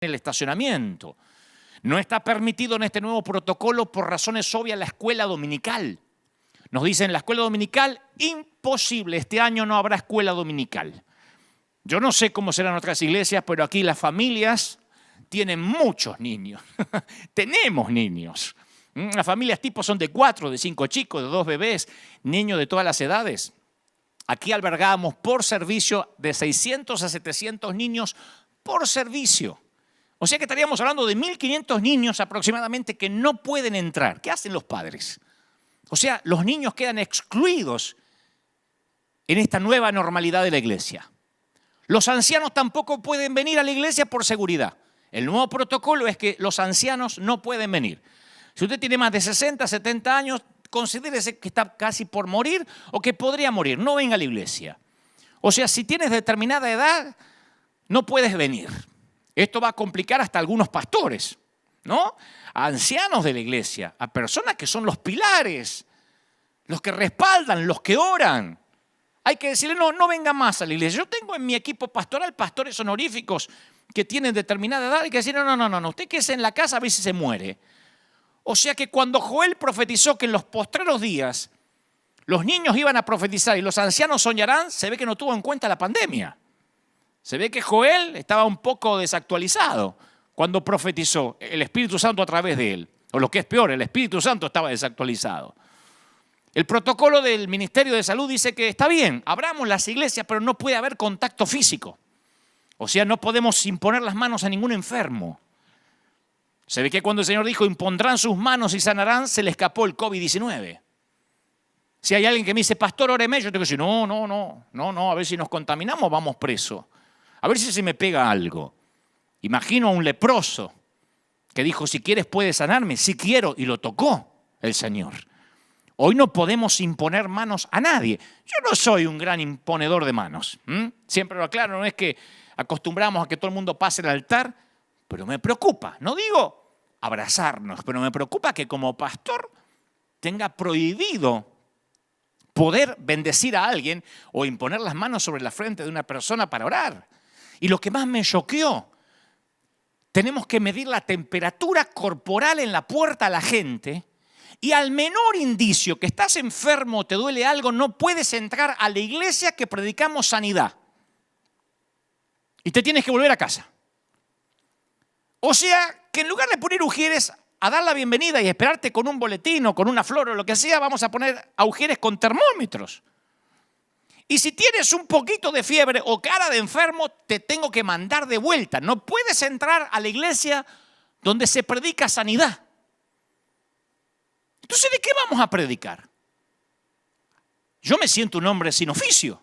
el estacionamiento. No está permitido en este nuevo protocolo por razones obvias la escuela dominical. Nos dicen la escuela dominical, imposible, este año no habrá escuela dominical. Yo no sé cómo serán otras iglesias, pero aquí las familias tienen muchos niños. Tenemos niños. Las familias tipo son de 4, de 5 chicos, de 2 bebés, niños de todas las edades. Aquí albergamos por servicio de 600 a 700 niños por servicio. O sea que estaríamos hablando de 1.500 niños aproximadamente que no pueden entrar. ¿Qué hacen los padres? O sea, los niños quedan excluidos en esta nueva normalidad de la iglesia. Los ancianos tampoco pueden venir a la iglesia por seguridad. El nuevo protocolo es que los ancianos no pueden venir. Si usted tiene más de 60, 70 años, considérese que está casi por morir o que podría morir. No venga a la iglesia. O sea, si tienes determinada edad, no puedes venir. Esto va a complicar hasta algunos pastores, ¿no? A ancianos de la iglesia, a personas que son los pilares, los que respaldan, los que oran. Hay que decirle, no venga más a la iglesia. Yo tengo en mi equipo pastoral pastores honoríficos que tienen determinada edad. Hay que decirle, no, usted quédese en la casa a ver si se muere. O sea que cuando Joel profetizó que en los postreros días los niños iban a profetizar y los ancianos soñarán, se ve que no tuvo en cuenta la pandemia. Se ve que Joel estaba un poco desactualizado cuando profetizó el Espíritu Santo a través de él. O lo que es peor, el Espíritu Santo estaba desactualizado. El protocolo del Ministerio de Salud dice que está bien, abramos las iglesias, pero no puede haber contacto físico. O sea, no podemos imponer las manos a ningún enfermo. Se ve que cuando el Señor dijo, impondrán sus manos y sanarán, se le escapó el COVID-19. Si hay alguien que me dice, pastor, óreme, yo tengo que decir, no, a ver si nos contaminamos, vamos preso. A ver si se me pega algo. Imagino a un leproso que dijo, si quieres puedes sanarme. Sí quiero, y lo tocó el Señor. Hoy no podemos imponer manos a nadie. Yo no soy un gran imponedor de manos. Siempre lo aclaro, no es que acostumbramos a que todo el mundo pase el altar, pero me preocupa. No digo abrazarnos, pero me preocupa que como pastor tenga prohibido poder bendecir a alguien o imponer las manos sobre la frente de una persona para orar. Y lo que más me choqueó, tenemos que medir la temperatura corporal en la puerta a la gente y al menor indicio que estás enfermo o te duele algo, no puedes entrar a la iglesia que predicamos sanidad. Y te tienes que volver a casa. O sea, que en lugar de poner ujieres a dar la bienvenida y esperarte con un boletín o con una flor o lo que sea, vamos a poner a ujieres con termómetros. Y si tienes un poquito de fiebre o cara de enfermo, te tengo que mandar de vuelta. No puedes entrar a la iglesia donde se predica sanidad. Entonces, ¿de qué vamos a predicar? Yo me siento un hombre sin oficio,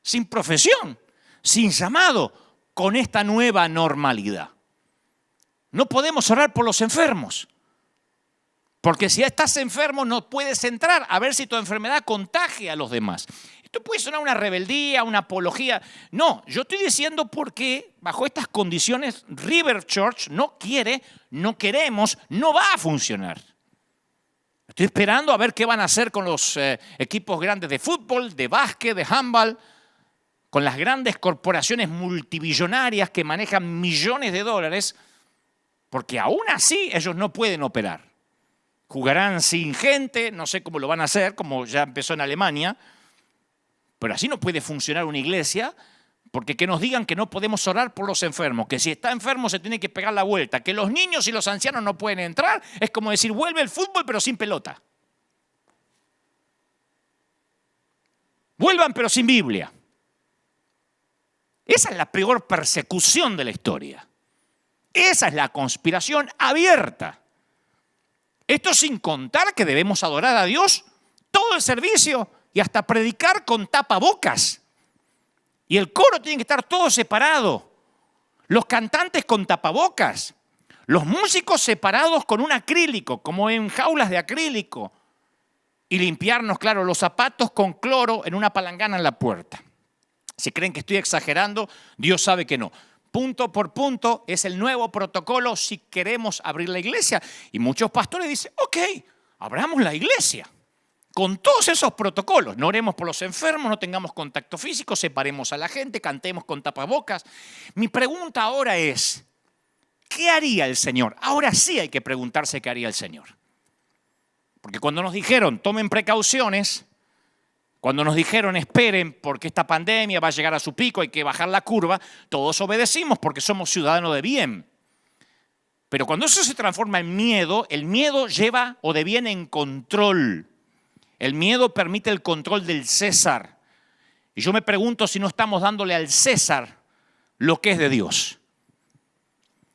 sin profesión, sin llamado, con esta nueva normalidad. No podemos orar por los enfermos. Porque si estás enfermo no puedes entrar a ver si tu enfermedad contagia a los demás. Esto puede sonar una rebeldía, una apología. No, yo estoy diciendo porque bajo estas condiciones River Church no quiere, no queremos, no va a funcionar. Estoy esperando a ver qué van a hacer con los equipos grandes de fútbol, de básquet, de handball, con las grandes corporaciones multimillonarias que manejan millones de dólares, porque aún así ellos no pueden operar. Jugarán sin gente, no sé cómo lo van a hacer, como ya empezó en Alemania, pero así no puede funcionar una iglesia, porque que nos digan que no podemos orar por los enfermos, que si está enfermo se tiene que pegar la vuelta, que los niños y los ancianos no pueden entrar, es como decir, vuelve el fútbol pero sin pelota. Vuelvan pero sin Biblia. Esa es la peor persecución de la historia. Esa es la conspiración abierta. Esto sin contar que debemos adorar a Dios todo el servicio y hasta predicar con tapabocas. Y el coro tiene que estar todo separado. Los cantantes con tapabocas. Los músicos separados con un acrílico, como en jaulas de acrílico. Y limpiarnos, claro, los zapatos con cloro en una palangana en la puerta. Si creen que estoy exagerando, Dios sabe que no. Punto por punto es el nuevo protocolo si queremos abrir la iglesia. Y muchos pastores dicen, ok, abramos la iglesia. Con todos esos protocolos, no oremos por los enfermos, no tengamos contacto físico, separemos a la gente, cantemos con tapabocas. Mi pregunta ahora es, ¿qué haría el Señor? Ahora sí hay que preguntarse qué haría el Señor. Porque cuando nos dijeron, tomen precauciones, cuando nos dijeron, esperen porque esta pandemia va a llegar a su pico, hay que bajar la curva, todos obedecimos porque somos ciudadanos de bien. Pero cuando eso se transforma en miedo, el miedo lleva o deviene en control. El miedo permite el control del César. Y yo me pregunto si no estamos dándole al César lo que es de Dios.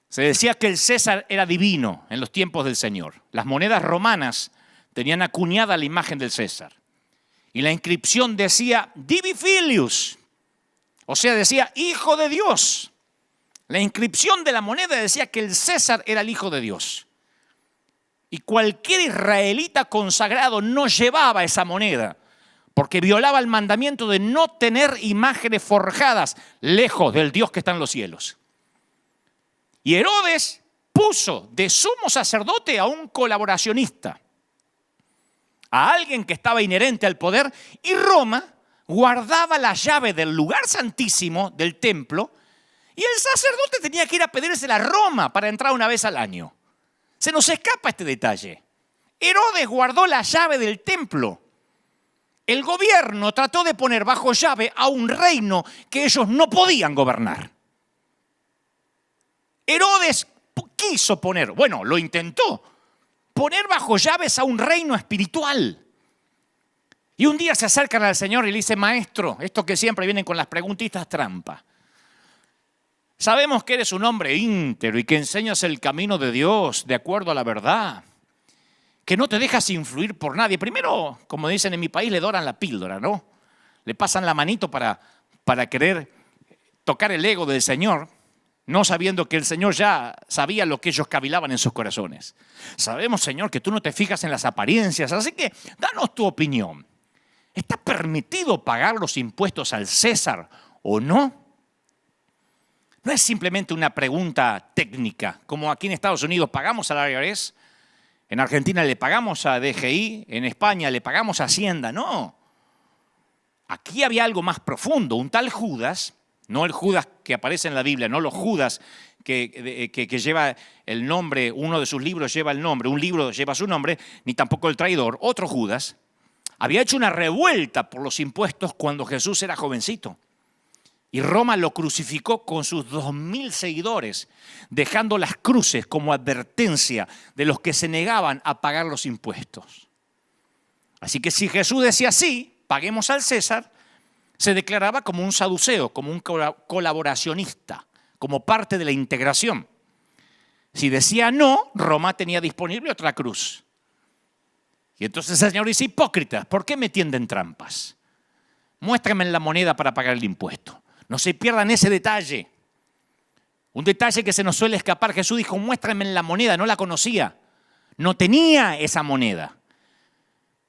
Se decía que el César era divino en los tiempos del Señor. Las monedas romanas tenían acuñada la imagen del César. Y la inscripción decía Divi Filius, o sea, decía Hijo de Dios. La inscripción de la moneda decía que el César era el Hijo de Dios. Y cualquier israelita consagrado no llevaba esa moneda, porque violaba el mandamiento de no tener imágenes forjadas lejos del Dios que está en los cielos. Y Herodes puso de sumo sacerdote a un colaboracionista, a alguien que estaba inherente al poder, y Roma guardaba la llave del lugar santísimo del templo, y el sacerdote tenía que ir a pedírsela a Roma para entrar una vez al año. Se nos escapa este detalle. Herodes guardó la llave del templo. El gobierno trató de poner bajo llave a un reino que ellos no podían gobernar. Herodes quiso poner, bueno, lo intentó, poner bajo llaves a un reino espiritual. Y un día se acercan al Señor y le dicen, maestro, estos que siempre vienen con las preguntitas trampa. Sabemos que eres un hombre íntegro y que enseñas el camino de Dios de acuerdo a la verdad, que no te dejas influir por nadie. Primero, como dicen en mi país, le doran la píldora, ¿no? Le pasan la manito para querer tocar el ego del Señor, no sabiendo que el Señor ya sabía lo que ellos cavilaban en sus corazones. Sabemos, Señor, que tú no te fijas en las apariencias, así que danos tu opinión. ¿Está permitido pagar los impuestos al César o no? No es simplemente una pregunta técnica, como aquí en Estados Unidos pagamos al IRS, en Argentina le pagamos a DGI, en España le pagamos a Hacienda. No. Aquí había algo más profundo. Un tal Judas, no el Judas que aparece en la Biblia, no los Judas que lleva el nombre, uno de sus libros lleva el nombre, un libro lleva su nombre, ni tampoco el traidor, otro Judas, había hecho una revuelta por los impuestos cuando Jesús era jovencito. Y Roma lo crucificó con sus 2.000 seguidores, dejando las cruces como advertencia de los que se negaban a pagar los impuestos. Así que si Jesús decía sí, paguemos al César, se declaraba como un saduceo, como un colaboracionista, como parte de la integración. Si decía no, Roma tenía disponible otra cruz. Y entonces el Señor dice, hipócritas, ¿por qué me tienden trampas? Muéstrame la moneda para pagar el impuesto. No se pierdan ese detalle. Un detalle que se nos suele escapar. Jesús dijo, muéstrame la moneda, no la conocía. No tenía esa moneda.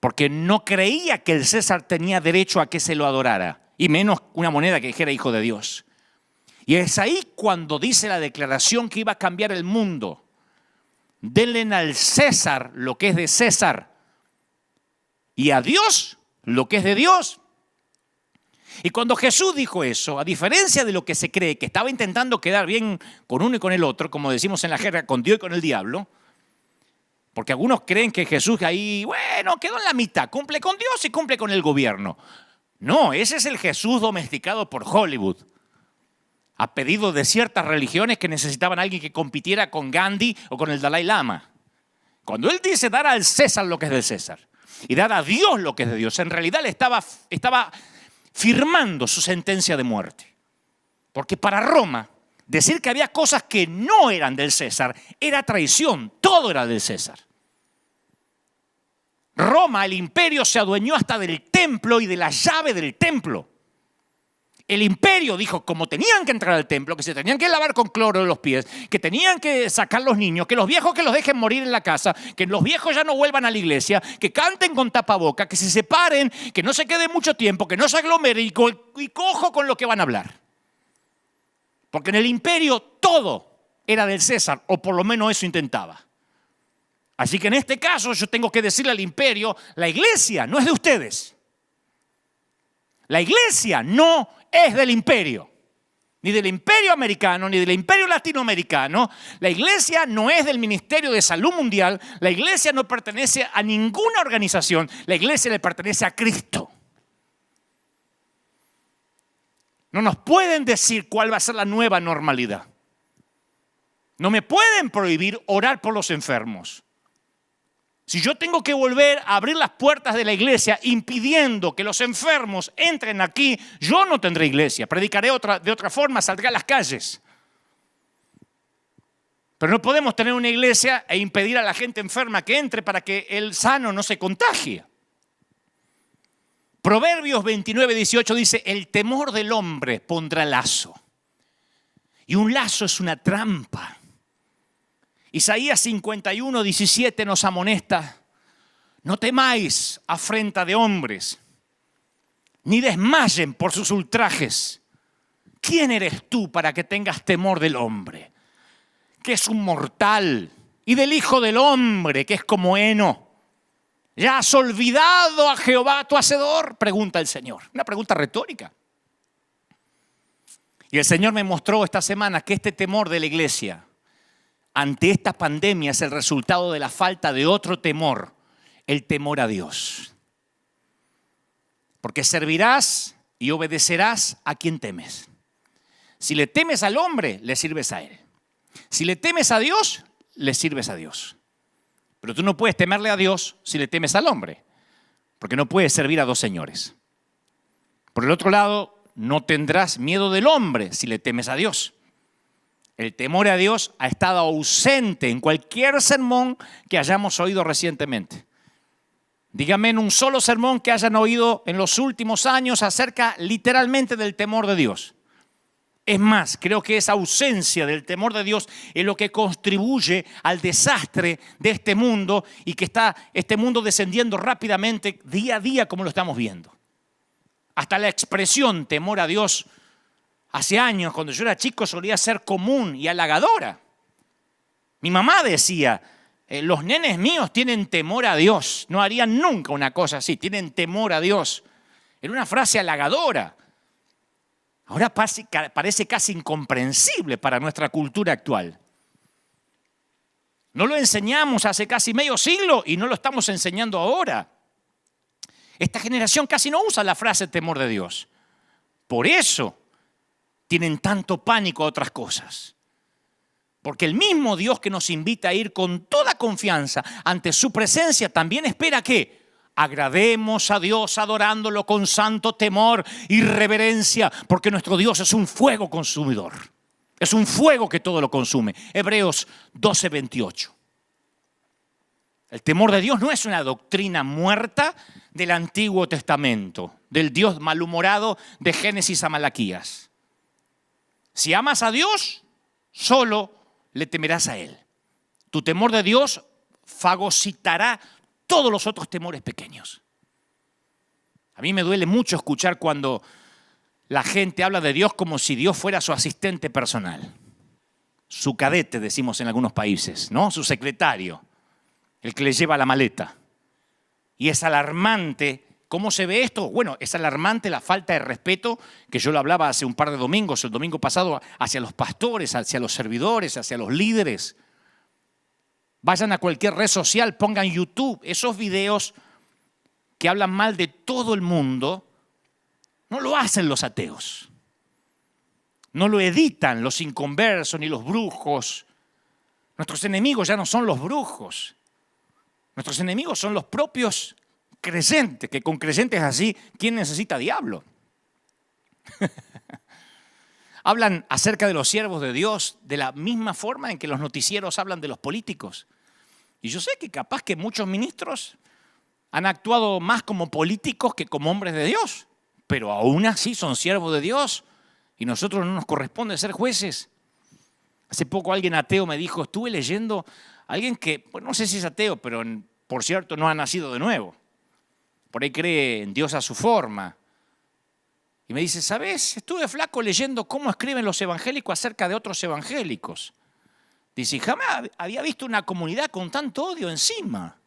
Porque no creía que el César tenía derecho a que se lo adorara. Y menos una moneda que dijera hijo de Dios. Y es ahí cuando dice la declaración que iba a cambiar el mundo. Denle al César lo que es de César. Y a Dios lo que es de Dios. Y cuando Jesús dijo eso, a diferencia de lo que se cree, que estaba intentando quedar bien con uno y con el otro, como decimos en la jerga, con Dios y con el diablo, porque algunos creen que Jesús ahí, bueno, quedó en la mitad, cumple con Dios y cumple con el gobierno. No, ese es el Jesús domesticado por Hollywood, a pedido de ciertas religiones que necesitaban a alguien que compitiera con Gandhi o con el Dalai Lama. Cuando él dice dar al César lo que es del César y dar a Dios lo que es de Dios, en realidad le estaba firmando su sentencia de muerte. Porque para Roma, decir que había cosas que no eran del César era traición, todo era del César. Roma, el imperio, se adueñó hasta del templo y de la llave del templo. El imperio dijo, como tenían que entrar al templo, que se tenían que lavar con cloro los pies, que tenían que sacar los niños, que los viejos que los dejen morir en la casa, que los viejos ya no vuelvan a la iglesia, que canten con tapaboca, que se separen, que no se quede mucho tiempo, que no se aglomeren y cojo con lo que van a hablar. Porque en el imperio todo era del César, o por lo menos eso intentaba. Así que en este caso yo tengo que decirle al imperio, la iglesia no es de ustedes. La iglesia no es del imperio. ni del imperio americano, ni del imperio latinoamericano. La iglesia no es del Ministerio de Salud Mundial. La iglesia no pertenece a ninguna organización. La iglesia le pertenece a Cristo. No nos pueden decir cuál va a ser la nueva normalidad. No me pueden prohibir orar por los enfermos. Si yo tengo que volver a abrir las puertas de la iglesia impidiendo que los enfermos entren aquí, yo no tendré iglesia. Predicaré de otra forma, saldré a las calles. Pero no podemos tener una iglesia e impedir a la gente enferma que entre para que el sano no se contagie. Proverbios 29:18 dice, el temor del hombre pondrá lazo. Y un lazo es una trampa. Isaías 51:17 nos amonesta, no temáis afrenta de hombres, ni desmayen por sus ultrajes. ¿Quién eres tú para que tengas temor del hombre, que es un mortal, y del hijo del hombre, que es como heno? ¿Ya has olvidado a Jehová tu hacedor? Pregunta el Señor. Una pregunta retórica. Y el Señor me mostró esta semana que este temor de la iglesia ante esta pandemia es el resultado de la falta de otro temor, el temor a Dios. Porque servirás y obedecerás a quien temes. Si le temes al hombre, le sirves a él. Si le temes a Dios, le sirves a Dios. Pero tú no puedes temerle a Dios si le temes al hombre, porque no puedes servir a dos señores. Por el otro lado, no tendrás miedo del hombre si le temes a Dios. El temor a Dios ha estado ausente en cualquier sermón que hayamos oído recientemente. Dígame en un solo sermón que hayan oído en los últimos años acerca literalmente del temor de Dios. Es más, creo que esa ausencia del temor de Dios es lo que contribuye al desastre de este mundo y que está este mundo descendiendo rápidamente día a día como lo estamos viendo. Hasta la expresión temor a Dios hace años, cuando yo era chico, solía ser común y halagadora. Mi mamá decía, los nenes míos tienen temor a Dios. No harían nunca una cosa así, tienen temor a Dios. Era una frase halagadora. Ahora parece casi incomprensible para nuestra cultura actual. No lo enseñamos hace casi medio siglo y no lo estamos enseñando ahora. Esta generación casi no usa la frase temor de Dios. Por eso tienen tanto pánico a otras cosas. Porque el mismo Dios que nos invita a ir con toda confianza ante su presencia también espera que agrademos a Dios adorándolo con santo temor y reverencia, porque nuestro Dios es un fuego consumidor. Es un fuego que todo lo consume. Hebreos 12:28. El temor de Dios no es una doctrina muerta del Antiguo Testamento, del Dios malhumorado de Génesis a Malaquías. Si amas a Dios, solo le temerás a Él. Tu temor de Dios fagocitará todos los otros temores pequeños. A mí me duele mucho escuchar cuando la gente habla de Dios como si Dios fuera su asistente personal. Su cadete, decimos en algunos países, ¿no? Su secretario, el que le lleva la maleta. Y es alarmante. ¿Cómo se ve esto? Bueno, es alarmante la falta de respeto que yo lo hablaba hace un par de domingos, el domingo pasado, hacia los pastores, hacia los servidores, hacia los líderes. Vayan a cualquier red social, pongan YouTube, esos videos que hablan mal de todo el mundo, no lo hacen los ateos. No lo editan los inconversos ni los brujos. Nuestros enemigos ya no son los brujos. Nuestros enemigos son los propios creyentes, que con creyentes así, ¿quién necesita diablo? Hablan acerca de los siervos de Dios de la misma forma en que los noticieros hablan de los políticos. Y yo sé que capaz que muchos ministros han actuado más como políticos que como hombres de Dios, pero aún así son siervos de Dios y nosotros no nos corresponde ser jueces. Hace poco alguien ateo me dijo, estuve leyendo a alguien que, pues no sé si es ateo, pero por cierto no ha nacido de nuevo. Por ahí cree en Dios a su forma. Y me dice, ¿sabes? Estuve flaco leyendo cómo escriben los evangélicos acerca de otros evangélicos. Dice, jamás había visto una comunidad con tanto odio encima.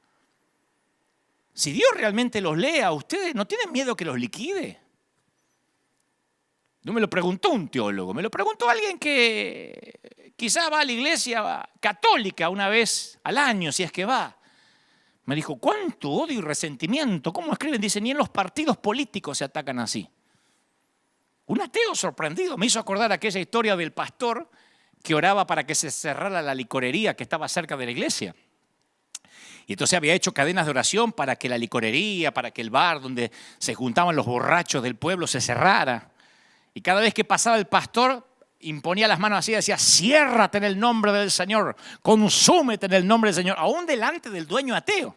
Si Dios realmente los lee a ustedes, ¿no tienen miedo que los liquide? No me lo preguntó un teólogo, me lo preguntó alguien que quizá va a la iglesia católica una vez al año, si es que va. Me dijo, ¿cuánto odio y resentimiento? ¿Cómo escriben? Dice, ni en los partidos políticos se atacan así. Un ateo sorprendido me hizo acordar aquella historia del pastor que oraba para que se cerrara la licorería que estaba cerca de la iglesia. Y entonces había hecho cadenas de oración para que la licorería, para que el bar donde se juntaban los borrachos del pueblo se cerrara. Y cada vez que pasaba el pastor, imponía las manos así y decía, ciérrate en el nombre del Señor, consúmete en el nombre del Señor, aún delante del dueño ateo,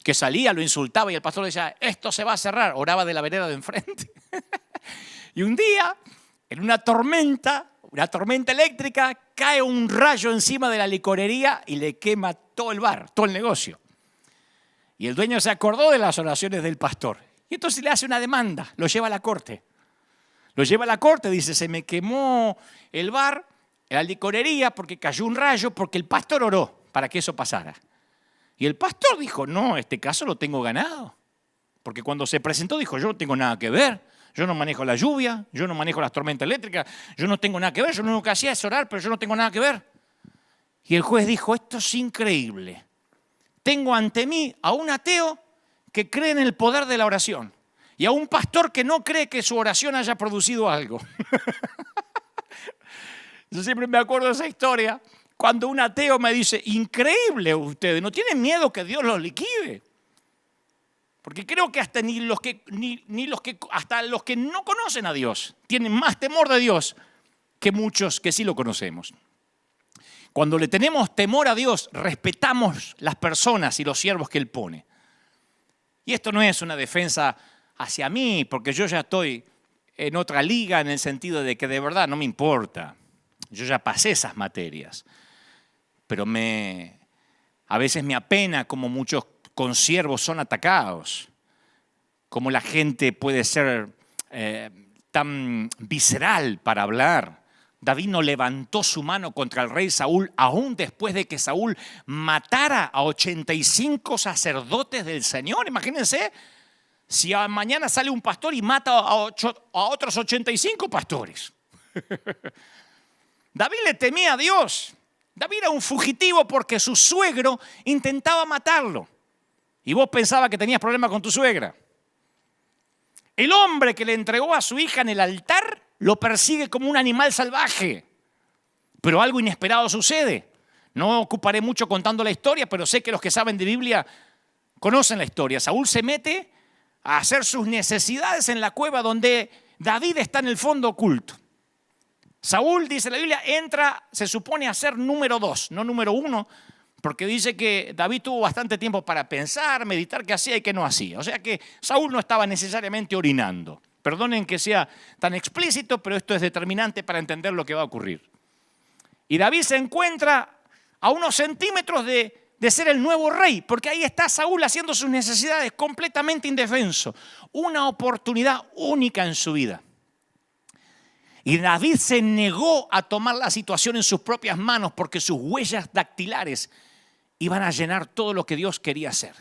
que salía, lo insultaba y el pastor decía, esto se va a cerrar, oraba de la vereda de enfrente. Y un día, en una tormenta eléctrica, cae un rayo encima de la licorería y le quema todo el bar, todo el negocio. Y el dueño se acordó de las oraciones del pastor. Y entonces le hace una demanda, lo lleva a la corte. Lo lleva a la corte, dice, se me quemó el bar, la licorería, porque cayó un rayo, porque el pastor oró para que eso pasara. Y el pastor dijo, no, este caso lo tengo ganado. Porque cuando se presentó dijo, yo no tengo nada que ver, yo no manejo la lluvia, yo no manejo las tormentas eléctricas, yo no tengo nada que ver, yo lo único que hacía es orar, pero yo no tengo nada que ver. Y el juez dijo, esto es increíble. Tengo ante mí a un ateo que cree en el poder de la oración. Y a un pastor que no cree que su oración haya producido algo. Yo siempre me acuerdo de esa historia, cuando un ateo me dice, increíble ustedes, ¿no tienen miedo que Dios los liquide? Porque creo que hasta hasta los que no conocen a Dios tienen más temor de Dios que muchos que sí lo conocemos. Cuando le tenemos temor a Dios, respetamos las personas y los siervos que Él pone. Y esto no es una defensa hacia mí, porque yo ya estoy en otra liga en el sentido de que de verdad no me importa. Yo ya pasé esas materias. Pero a veces me apena como muchos consiervos son atacados, como la gente puede ser tan visceral para hablar. David no levantó su mano contra el rey Saúl, aún después de que Saúl matara a 85 sacerdotes del Señor. Imagínense. Si mañana sale un pastor y mata a otros 85 pastores. David le temía a Dios. David era un fugitivo porque su suegro intentaba matarlo. Y vos pensabas que tenías problemas con tu suegra. El hombre que le entregó a su hija en el altar lo persigue como un animal salvaje. Pero algo inesperado sucede. No ocuparé mucho contando la historia, pero sé que los que saben de Biblia conocen la historia. Saúl se mete a hacer sus necesidades en la cueva donde David está en el fondo oculto. Saúl, dice la Biblia, entra, se supone a ser número 2, no número 1, porque dice que David tuvo bastante tiempo para pensar, meditar qué hacía y qué no hacía. O sea que Saúl no estaba necesariamente orinando. Perdonen que sea tan explícito, pero esto es determinante para entender lo que va a ocurrir. Y David se encuentra a unos centímetros de ser el nuevo rey, porque ahí está Saúl haciendo sus necesidades completamente indefenso. Una oportunidad única en su vida. Y David se negó a tomar la situación en sus propias manos porque sus huellas dactilares iban a llenar todo lo que Dios quería hacer.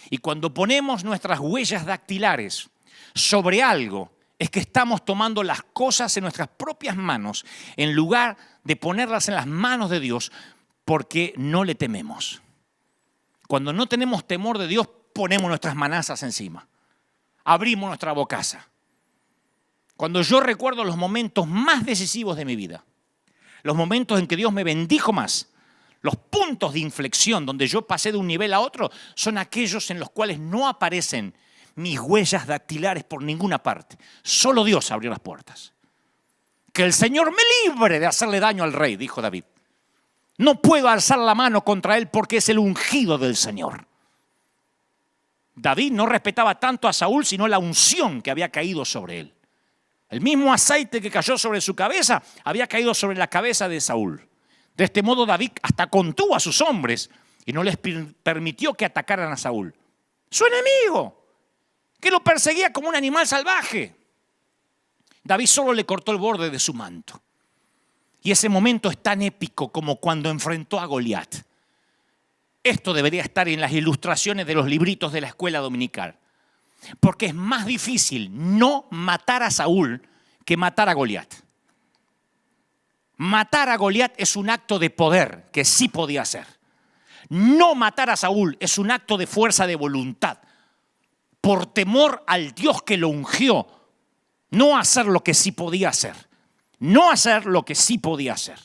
Y cuando ponemos nuestras huellas dactilares sobre algo, es que estamos tomando las cosas en nuestras propias manos en lugar de ponerlas en las manos de Dios porque no le tememos. Cuando no tenemos temor de Dios, ponemos nuestras manazas encima. Abrimos nuestra bocaza. Cuando yo recuerdo los momentos más decisivos de mi vida, los momentos en que Dios me bendijo más, los puntos de inflexión donde yo pasé de un nivel a otro, son aquellos en los cuales no aparecen mis huellas dactilares por ninguna parte. Solo Dios abrió las puertas. Que el Señor me libre de hacerle daño al rey, dijo David. No puedo alzar la mano contra él porque es el ungido del Señor. David no respetaba tanto a Saúl, sino la unción que había caído sobre él. El mismo aceite que cayó sobre su cabeza había caído sobre la cabeza de Saúl. De este modo David hasta contuvo a sus hombres y no les permitió que atacaran a Saúl. Su enemigo, que lo perseguía como un animal salvaje. David solo le cortó el borde de su manto. Y ese momento es tan épico como cuando enfrentó a Goliat. Esto debería estar en las ilustraciones de los libritos de la escuela dominical. Porque es más difícil no matar a Saúl que matar a Goliat. Matar a Goliat es un acto de poder que sí podía hacer. No matar a Saúl es un acto de fuerza de voluntad. Por temor al Dios que lo ungió, no hacer lo que sí podía hacer. No hacer lo que sí podía hacer.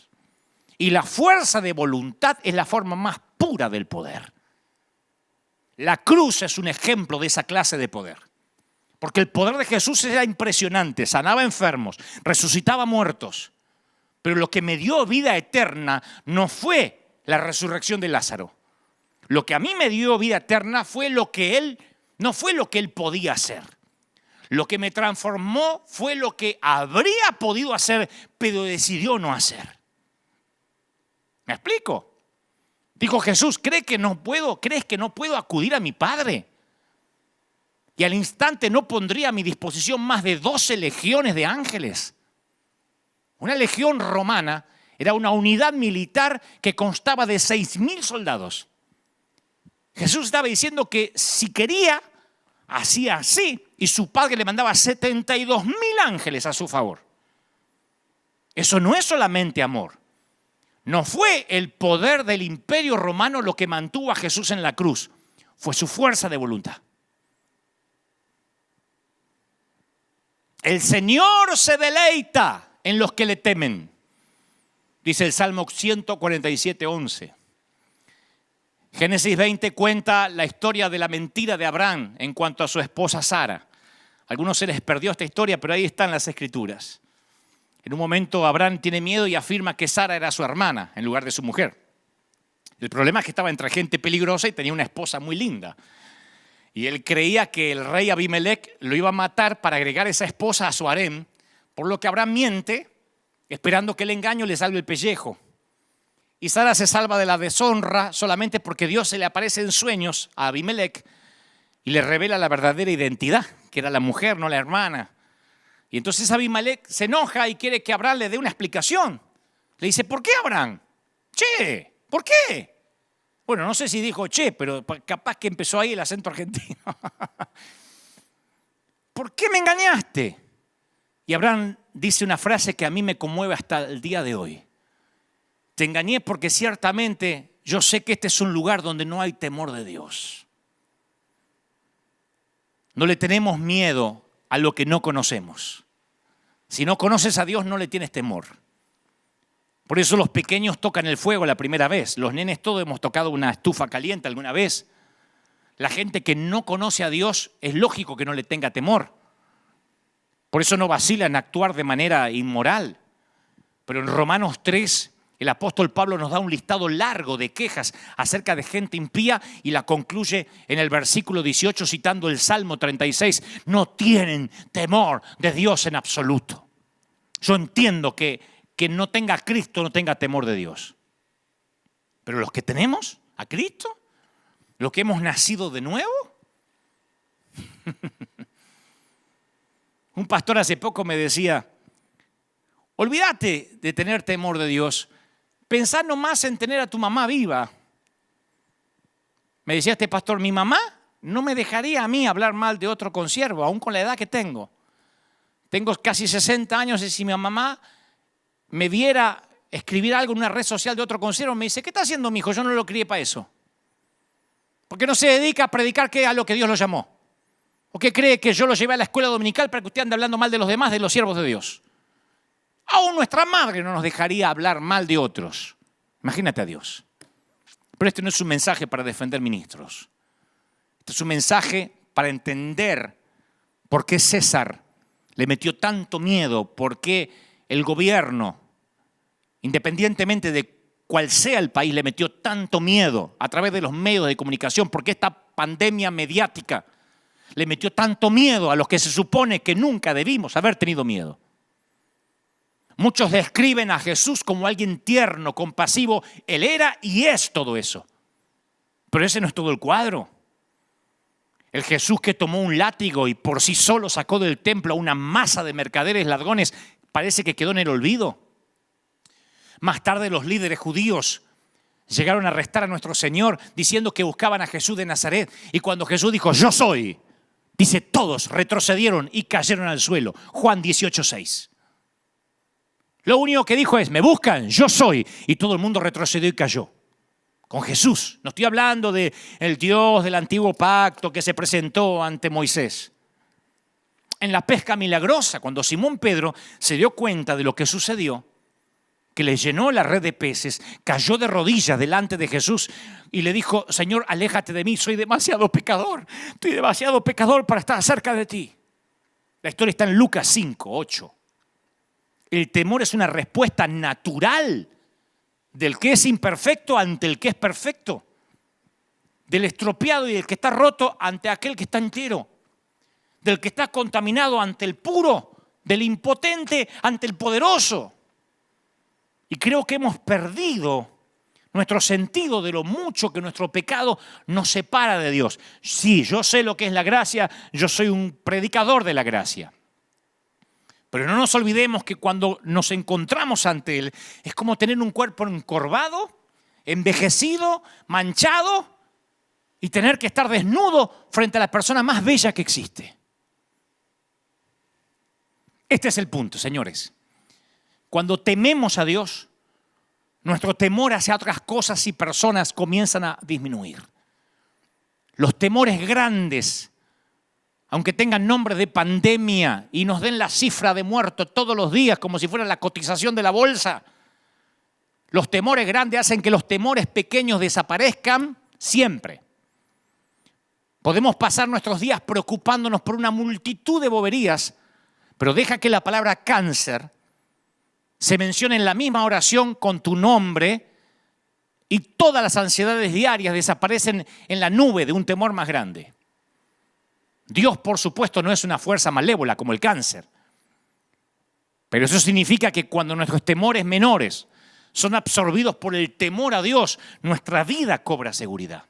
Y la fuerza de voluntad es la forma más pura del poder. La cruz es un ejemplo de esa clase de poder. Porque el poder de Jesús era impresionante. Sanaba enfermos, resucitaba muertos. Pero lo que me dio vida eterna no fue la resurrección de Lázaro. Lo que a mí me dio vida eterna fue no fue lo que él podía hacer. Lo que me transformó fue lo que habría podido hacer, pero decidió no hacer. ¿Me explico? Dijo Jesús, ¿crees que no puedo acudir a mi Padre? Y al instante no pondría a mi disposición más de 12 legiones de ángeles. Una legión romana era una unidad militar que constaba de 6.000 soldados. Jesús estaba diciendo que si quería, hacía así, y su Padre le mandaba 72.000 ángeles a su favor. Eso no es solamente amor. No fue el poder del imperio romano lo que mantuvo a Jesús en la cruz. Fue su fuerza de voluntad. El Señor se deleita en los que le temen, dice el Salmo 147:11. Génesis 20 cuenta la historia de la mentira de Abraham en cuanto a su esposa Sara. A algunos se les perdió esta historia, pero ahí están las escrituras. En un momento Abraham tiene miedo y afirma que Sara era su hermana en lugar de su mujer. El problema es que estaba entre gente peligrosa y tenía una esposa muy linda. Y él creía que el rey Abimelech lo iba a matar para agregar esa esposa a su harem, por lo que Abraham miente, esperando que el engaño le salve el pellejo. Y Sara se salva de la deshonra solamente porque Dios se le aparece en sueños a Abimelech y le revela la verdadera identidad, que era la mujer, no la hermana. Y entonces Abimelech se enoja y quiere que Abraham le dé una explicación. Le dice, ¿por qué Abraham? Che, ¿por qué? Bueno, no sé si dijo che, pero capaz que empezó ahí el acento argentino. ¿Por qué me engañaste? Y Abraham dice una frase que a mí me conmueve hasta el día de hoy. Te engañé porque ciertamente yo sé que este es un lugar donde no hay temor de Dios. No le tenemos miedo a lo que no conocemos. Si no conoces a Dios, no le tienes temor. Por eso los pequeños tocan el fuego la primera vez. Los nenes todos hemos tocado una estufa caliente alguna vez. La gente que no conoce a Dios es lógico que no le tenga temor. Por eso no vacila en actuar de manera inmoral. Pero en Romanos 3, el apóstol Pablo nos da un listado largo de quejas acerca de gente impía y la concluye en el versículo 18 citando el Salmo 36. No tienen temor de Dios en absoluto. Yo entiendo que no tenga a Cristo no tenga temor de Dios. Pero los que tenemos a Cristo, los que hemos nacido de nuevo. Un pastor hace poco me decía, olvídate de tener temor de Dios, pensá nomás en tener a tu mamá viva. Me decía este pastor, mi mamá no me dejaría a mí hablar mal de otro consiervo, aún con la edad que tengo. Tengo casi 60 años y si mi mamá me viera escribir algo en una red social de otro consiervo, me dice, ¿qué está haciendo mi hijo? Yo no lo crié para eso. ¿Por qué no se dedica a predicar a lo que Dios lo llamó? ¿O qué cree que yo lo llevé a la escuela dominical para que usted ande hablando mal de los demás, de los siervos de Dios? Aún nuestra madre no nos dejaría hablar mal de otros. Imagínate a Dios. Pero este no es un mensaje para defender ministros. Este es un mensaje para entender por qué César le metió tanto miedo, por qué el gobierno, independientemente de cuál sea el país, le metió tanto miedo a través de los medios de comunicación, por qué esta pandemia mediática le metió tanto miedo a los que se supone que nunca debimos haber tenido miedo. Muchos describen a Jesús como alguien tierno, compasivo. Él era y es todo eso. Pero ese no es todo el cuadro. El Jesús que tomó un látigo y por sí solo sacó del templo a una masa de mercaderes ladrones, parece que quedó en el olvido. Más tarde los líderes judíos llegaron a arrestar a nuestro Señor diciendo que buscaban a Jesús de Nazaret. Y cuando Jesús dijo, yo soy, dice, todos retrocedieron y cayeron al suelo. Juan 18:6. Lo único que dijo es, me buscan, yo soy. Y todo el mundo retrocedió y cayó. Con Jesús. No estoy hablando del Dios del antiguo pacto que se presentó ante Moisés. En la pesca milagrosa, cuando Simón Pedro se dio cuenta de lo que sucedió, que le llenó la red de peces, cayó de rodillas delante de Jesús y le dijo, Señor, aléjate de mí, soy demasiado pecador. Estoy demasiado pecador para estar cerca de ti. La historia está en Lucas 5, 8. El temor es una respuesta natural del que es imperfecto ante el que es perfecto. Del estropeado y del que está roto ante aquel que está entero. Del que está contaminado ante el puro. Del impotente ante el poderoso. Y creo que hemos perdido nuestro sentido de lo mucho que nuestro pecado nos separa de Dios. Sí, yo sé lo que es la gracia, yo soy un predicador de la gracia. Pero no nos olvidemos que cuando nos encontramos ante Él, es como tener un cuerpo encorvado, envejecido, manchado y tener que estar desnudo frente a la persona más bella que existe. Este es el punto, señores. Cuando tememos a Dios, nuestro temor hacia otras cosas y personas comienzan a disminuir. Los temores grandes, aunque tengan nombre de pandemia y nos den la cifra de muertos todos los días como si fuera la cotización de la bolsa, los temores grandes hacen que los temores pequeños desaparezcan siempre. Podemos pasar nuestros días preocupándonos por una multitud de boberías, pero deja que la palabra cáncer se mencione en la misma oración con tu nombre y todas las ansiedades diarias desaparecen en la nube de un temor más grande. Dios, por supuesto, no es una fuerza malévola como el cáncer. Pero eso significa que cuando nuestros temores menores son absorbidos por el temor a Dios, nuestra vida cobra seguridad.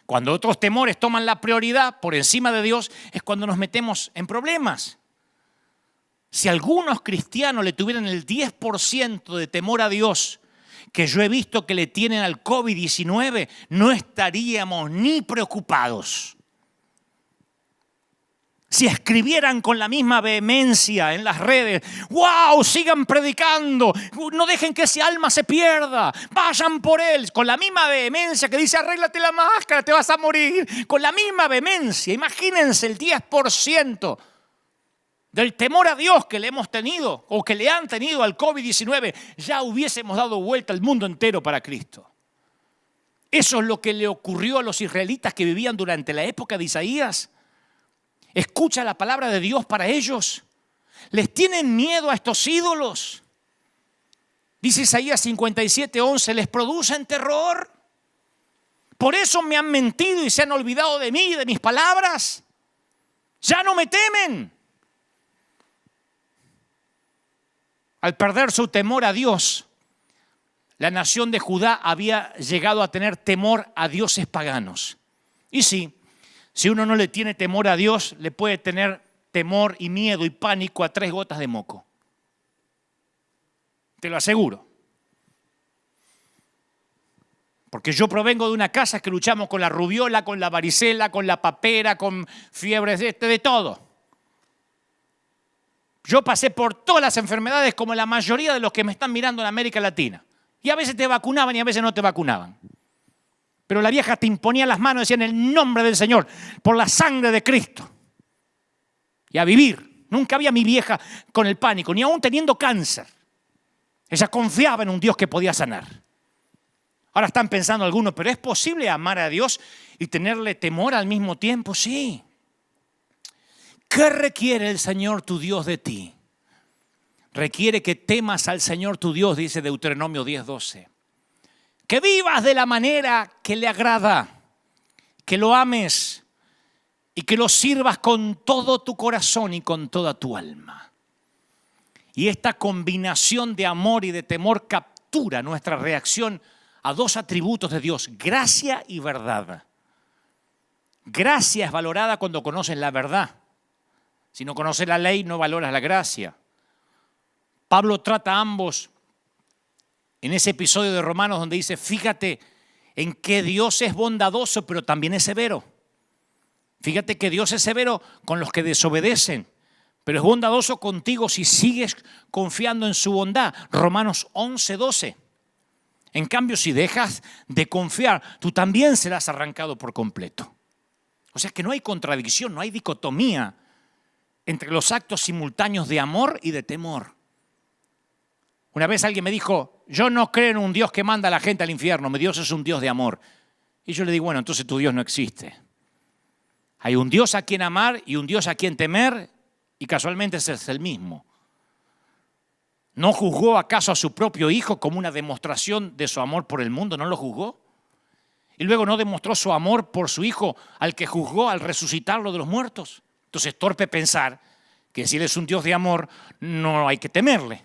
Cuando otros temores toman la prioridad por encima de Dios, es cuando nos metemos en problemas. Si algunos cristianos le tuvieran el 10% de temor a Dios que yo he visto que le tienen al COVID-19, no estaríamos ni preocupados. Si escribieran con la misma vehemencia en las redes, ¡wow! Sigan predicando, no dejen que ese alma se pierda, vayan por él, con la misma vehemencia que dice, arréglate la máscara, te vas a morir, con la misma vehemencia. Imagínense el 10% del temor a Dios que le hemos tenido o que le han tenido al COVID-19, ya hubiésemos dado vuelta al mundo entero para Cristo. Eso es lo que le ocurrió a los israelitas que vivían durante la época de Isaías. Escucha la palabra de Dios para ellos. ¿Les tienen miedo a estos ídolos? Dice Isaías 57:11, ¿les producen terror? ¿Por eso me han mentido y se han olvidado de mí y de mis palabras? ¿Ya no me temen? Al perder su temor a Dios, la nación de Judá había llegado a tener temor a dioses paganos. Y sí, si uno no le tiene temor a Dios, le puede tener temor y miedo y pánico a 3 gotas de moco. Te lo aseguro. Porque yo provengo de una casa que luchamos con la rubiola, con la varicela, con la papera, con fiebres de todo. Yo pasé por todas las enfermedades como la mayoría de los que me están mirando en América Latina. Y a veces te vacunaban y a veces no te vacunaban. Pero la vieja te imponía las manos y decía, en el nombre del Señor, por la sangre de Cristo. Y a vivir. Nunca había mi vieja con el pánico, ni aún teniendo cáncer. Ella confiaba en un Dios que podía sanar. Ahora están pensando algunos, ¿pero es posible amar a Dios y tenerle temor al mismo tiempo? Sí. ¿Qué requiere el Señor tu Dios de ti? Requiere que temas al Señor tu Dios, dice Deuteronomio 10:12. Que vivas de la manera que le agrada, que lo ames y que lo sirvas con todo tu corazón y con toda tu alma. Y esta combinación de amor y de temor captura nuestra reacción a 2 atributos de Dios, gracia y verdad. Gracia es valorada cuando conoces la verdad. Si no conoces la ley, no valoras la gracia. Pablo trata a ambos en ese episodio de Romanos donde dice, fíjate en que Dios es bondadoso, pero también es severo. Fíjate que Dios es severo con los que desobedecen, pero es bondadoso contigo si sigues confiando en su bondad. Romanos 11:12. En cambio, si dejas de confiar, tú también serás arrancado por completo. O sea que no hay contradicción, no hay dicotomía entre los actos simultáneos de amor y de temor. Una vez alguien me dijo, yo no creo en un Dios que manda a la gente al infierno, mi Dios es un Dios de amor. Y yo le digo, bueno, entonces tu Dios no existe. Hay un Dios a quien amar y un Dios a quien temer, y casualmente ese es el mismo. ¿No juzgó acaso a su propio Hijo como una demostración de su amor por el mundo? ¿No lo juzgó? Y luego no demostró su amor por su Hijo al que juzgó al resucitarlo de los muertos. Entonces, torpe pensar que si Él es un Dios de amor, no hay que temerle.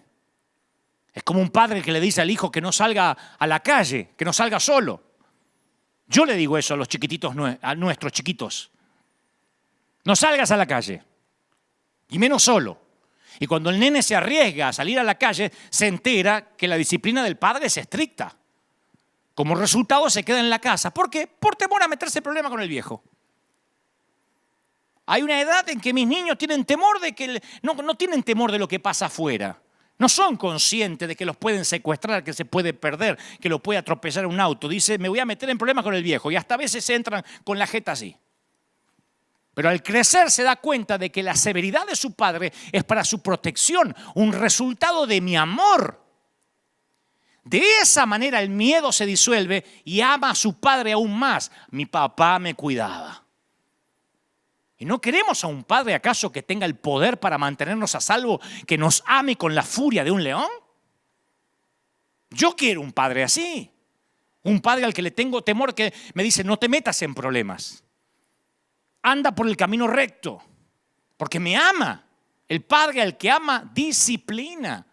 Es como un padre que le dice al hijo que no salga a la calle, que no salga solo. Yo le digo eso a los chiquititos, a nuestros chiquitos. No salgas a la calle, y menos solo. Y cuando el nene se arriesga a salir a la calle, se entera que la disciplina del padre es estricta. Como resultado se queda en la casa. ¿Por qué? Por temor a meterse en problema con el viejo. Hay una edad en que mis niños tienen temor de que no tienen temor de lo que pasa afuera. No son conscientes de que los pueden secuestrar, que se puede perder, que lo puede atropellar un auto. Dice, me voy a meter en problemas con el viejo. Y hasta a veces entran con la jeta así. Pero al crecer se da cuenta de que la severidad de su padre es para su protección, un resultado de mi amor. De esa manera el miedo se disuelve y ama a su padre aún más. Mi papá me cuidaba. ¿Y no queremos a un padre acaso que tenga el poder para mantenernos a salvo, que nos ame con la furia de un león? Yo quiero un padre así. Un padre al que le tengo temor, que me dice, no te metas en problemas. Anda por el camino recto, porque me ama. El padre al que ama disciplina.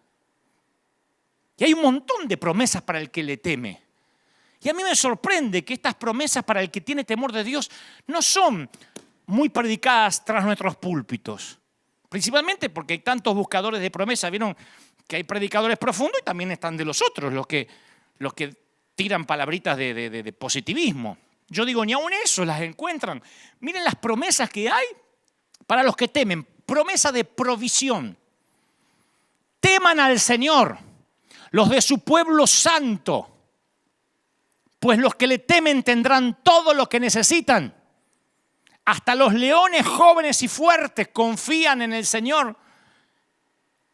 Y hay un montón de promesas para el que le teme. Y a mí me sorprende que estas promesas para el que tiene temor de Dios no son muy predicadas tras nuestros púlpitos. Principalmente porque hay tantos buscadores de promesas. Vieron que hay predicadores profundos y también están de los otros, los que tiran palabritas de positivismo. Yo digo, ni aun eso las encuentran. Miren las promesas que hay para los que temen. Promesa de provisión. Teman al Señor, los de su pueblo santo, pues los que le temen tendrán todo lo que necesitan. Hasta los leones jóvenes y fuertes confían en el Señor,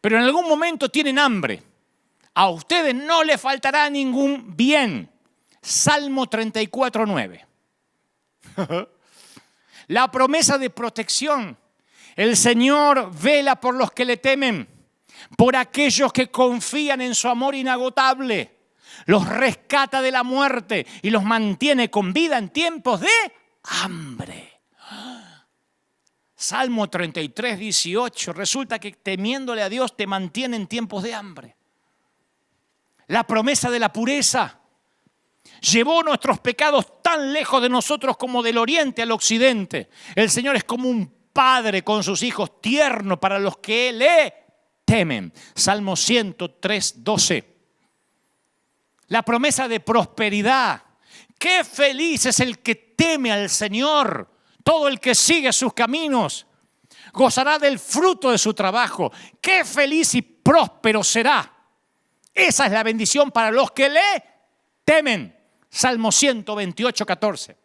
pero en algún momento tienen hambre. A ustedes no les faltará ningún bien. Salmo 34:9. La promesa de protección. El Señor vela por los que le temen, por aquellos que confían en su amor inagotable. Los rescata de la muerte y los mantiene con vida en tiempos de hambre. Salmo 33:18. Resulta que temiéndole a Dios te mantiene en tiempos de hambre. La promesa de la pureza. Llevó nuestros pecados tan lejos de nosotros como del oriente al occidente. El Señor es como un padre con sus hijos, tierno para los que le temen. Salmo 103:12. La promesa de prosperidad. Qué feliz es el que teme al Señor. Todo el que sigue sus caminos gozará del fruto de su trabajo. Qué feliz y próspero será. Esa es la bendición para los que le temen. Salmo 128:14.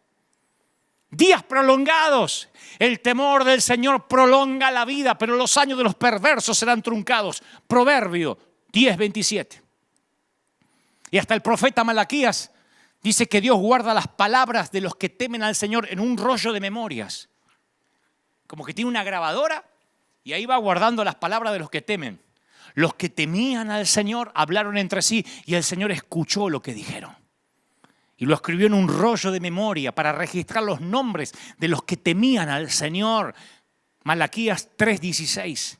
Días prolongados. El temor del Señor prolonga la vida, pero los años de los perversos serán truncados. Proverbio 10:27. Y hasta el profeta Malaquías dice que Dios guarda las palabras de los que temen al Señor en un rollo de memorias. Como que tiene una grabadora y ahí va guardando las palabras de los que temen. Los que temían al Señor hablaron entre sí y el Señor escuchó lo que dijeron. Y lo escribió en un rollo de memoria para registrar los nombres de los que temían al Señor. Malaquías 3:16.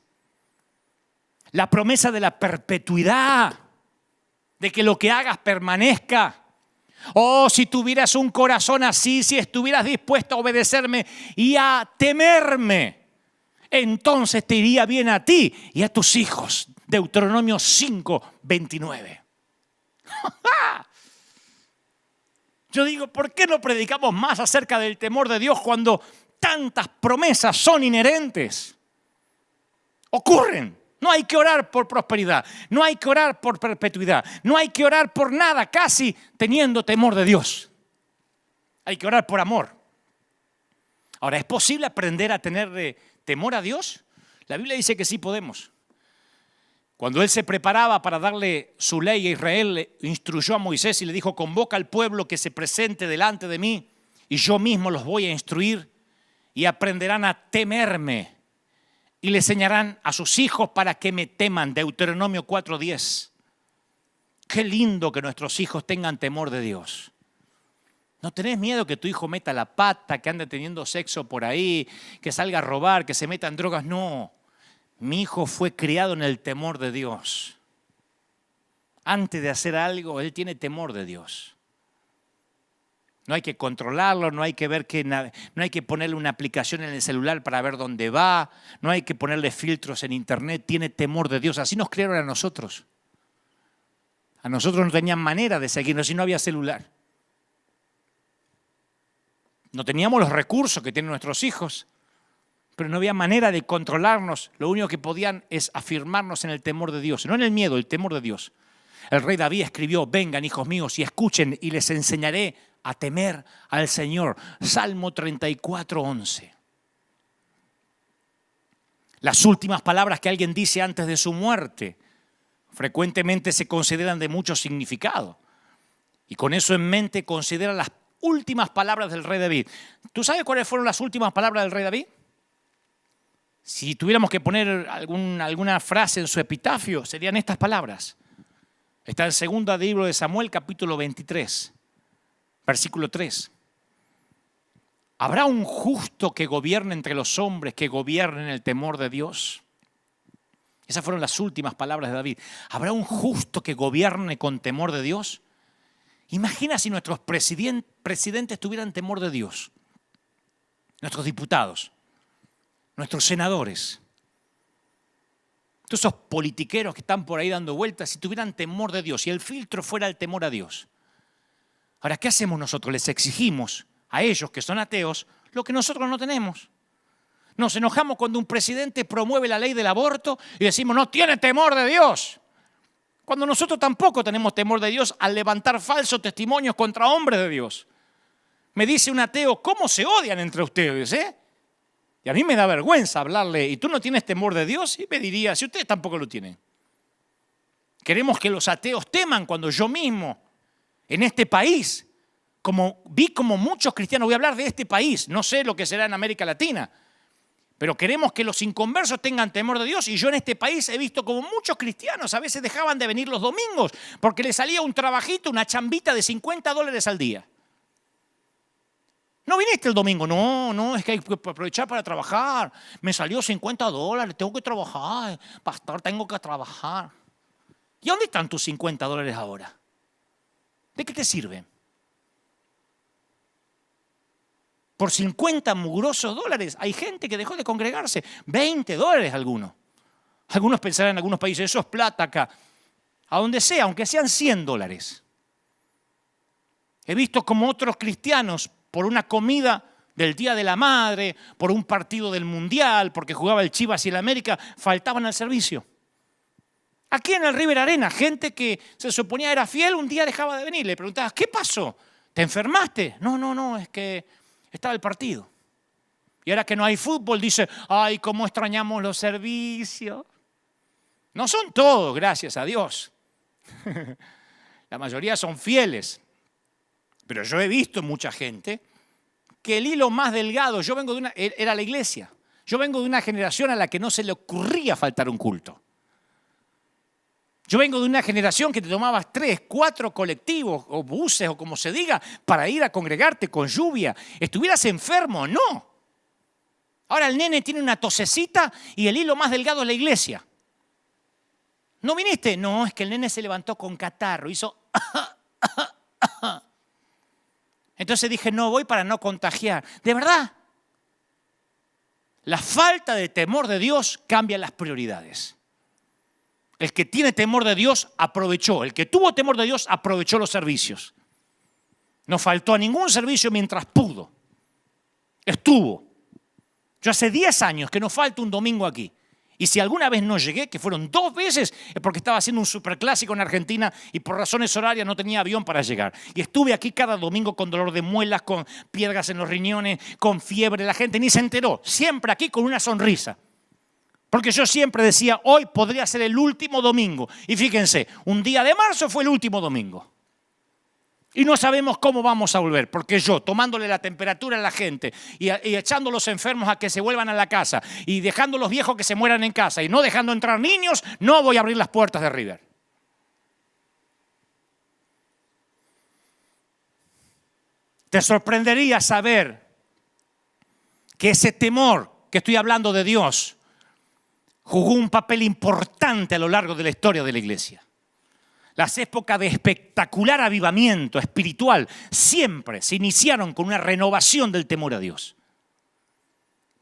La promesa de la perpetuidad, de que lo que hagas permanezca. Oh, si tuvieras un corazón así, si estuvieras dispuesto a obedecerme y a temerme, entonces te iría bien a ti y a tus hijos. Deuteronomio 5:29. Yo digo, ¿por qué no predicamos más acerca del temor de Dios cuando tantas promesas son inherentes? Ocurren. No hay que orar por prosperidad, no hay que orar por perpetuidad, no hay que orar por nada casi teniendo temor de Dios. Hay que orar por amor. Ahora, ¿es posible aprender a tener temor a Dios? La Biblia dice que sí podemos. Cuando él se preparaba para darle su ley a Israel, le instruyó a Moisés y le dijo: convoca al pueblo que se presente delante de mí y yo mismo los voy a instruir y aprenderán a temerme y le enseñarán a sus hijos para que me teman. Deuteronomio 4:10. Qué lindo que nuestros hijos tengan temor de Dios. ¿No tenés miedo que tu hijo meta la pata, que ande teniendo sexo por ahí, que salga a robar, que se meta en drogas? No. Mi hijo fue criado en el temor de Dios. Antes de hacer algo, él tiene temor de Dios. No hay que controlarlo, no hay que ver no hay que ponerle una aplicación en el celular para ver dónde va, no hay que ponerle filtros en internet, tiene temor de Dios. Así nos criaron a nosotros. A nosotros no tenían manera de seguirnos si no había celular. No teníamos los recursos que tienen nuestros hijos, pero no había manera de controlarnos. Lo único que podían es afirmarnos en el temor de Dios, no en el miedo, el temor de Dios. El rey David escribió: vengan, hijos míos, y escuchen, y les enseñaré a temer al Señor. Salmo 34:11. Las últimas palabras que alguien dice antes de su muerte frecuentemente se consideran de mucho significado. Y con eso en mente considera las últimas palabras del rey David. ¿Tú sabes cuáles fueron las últimas palabras del rey David? Si tuviéramos que poner alguna frase en su epitafio, serían estas palabras. Está en segunda libro de Samuel, capítulo 23, versículo 3. ¿Habrá un justo que gobierne entre los hombres, que gobierne en el temor de Dios? Esas fueron las últimas palabras de David. ¿Habrá un justo que gobierne con temor de Dios? Imagina si nuestros presidentes tuvieran temor de Dios. Nuestros diputados, nuestros senadores, todos esos politiqueros que están por ahí dando vueltas, si tuvieran temor de Dios, si el filtro fuera el temor a Dios. Ahora, ¿qué hacemos nosotros? Les exigimos a ellos que son ateos lo que nosotros no tenemos. Nos enojamos cuando un presidente promueve la ley del aborto y decimos: no tiene temor de Dios. Cuando nosotros tampoco tenemos temor de Dios al levantar falsos testimonios contra hombres de Dios. Me dice un ateo: ¿cómo se odian entre ustedes? Y a mí me da vergüenza hablarle: ¿y tú no tienes temor de Dios? Y me diría: si ustedes tampoco lo tienen. Queremos que los ateos teman cuando yo mismo, en este país, vi como muchos cristianos, voy a hablar de este país, no sé lo que será en América Latina, pero queremos que los inconversos tengan temor de Dios. Y yo en este país he visto como muchos cristianos a veces dejaban de venir los domingos porque les salía un trabajito, una chambita de $50 al día. ¿No viniste el domingo? No, es que hay que aprovechar para trabajar. Me salió $50, tengo que trabajar. Pastor, tengo que trabajar. ¿Y dónde están tus $50 ahora? ¿De qué te sirven? Por 50 mugrosos dólares hay gente que dejó de congregarse. $20 algunos. Algunos pensarán en algunos países: eso es plata acá. A donde sea, aunque sean $100. He visto como otros cristianos, por una comida del Día de la Madre, por un partido del Mundial, porque jugaba el Chivas y el América, faltaban al servicio. Aquí en el River Arena, gente que se suponía era fiel, un día dejaba de venir. Le preguntabas: ¿qué pasó? ¿Te enfermaste? No, es que estaba el partido. Y ahora que no hay fútbol, dice: ay, cómo extrañamos los servicios. No son todos, gracias a Dios. La mayoría son fieles. Pero yo he visto mucha gente que el hilo más delgado, era la iglesia. Yo vengo de una generación a la que no se le ocurría faltar un culto. Yo vengo de una generación que te tomabas 3, 4 colectivos o buses o como se diga para ir a congregarte con lluvia. Estuvieras enfermo, no. Ahora el nene tiene una tosecita y el hilo más delgado es la iglesia. ¿No viniste? No, es que el nene se levantó con catarro, hizo... Entonces dije: no voy para no contagiar. ¿De verdad? La falta de temor de Dios cambia las prioridades. El que tiene temor de Dios aprovechó. El que tuvo temor de Dios aprovechó los servicios. No faltó a ningún servicio mientras pudo. Estuvo. Yo hace 10 años que no falto un domingo aquí. Y si alguna vez no llegué, que fueron 2 veces, es porque estaba haciendo un superclásico en Argentina y por razones horarias no tenía avión para llegar. Y estuve aquí cada domingo con dolor de muelas, con piedras en los riñones, con fiebre. La gente ni se enteró. Siempre aquí con una sonrisa. Porque yo siempre decía, hoy podría ser el último domingo. Y fíjense, un día de marzo fue el último domingo. Y no sabemos cómo vamos a volver, porque yo, tomándole la temperatura a la gente y echando a los enfermos a que se vuelvan a la casa y dejando a los viejos que se mueran en casa y no dejando entrar niños, no voy a abrir las puertas de River. Te sorprendería saber que ese temor que estoy hablando de Dios jugó un papel importante a lo largo de la historia de la iglesia. Las épocas de espectacular avivamiento espiritual siempre se iniciaron con una renovación del temor a Dios.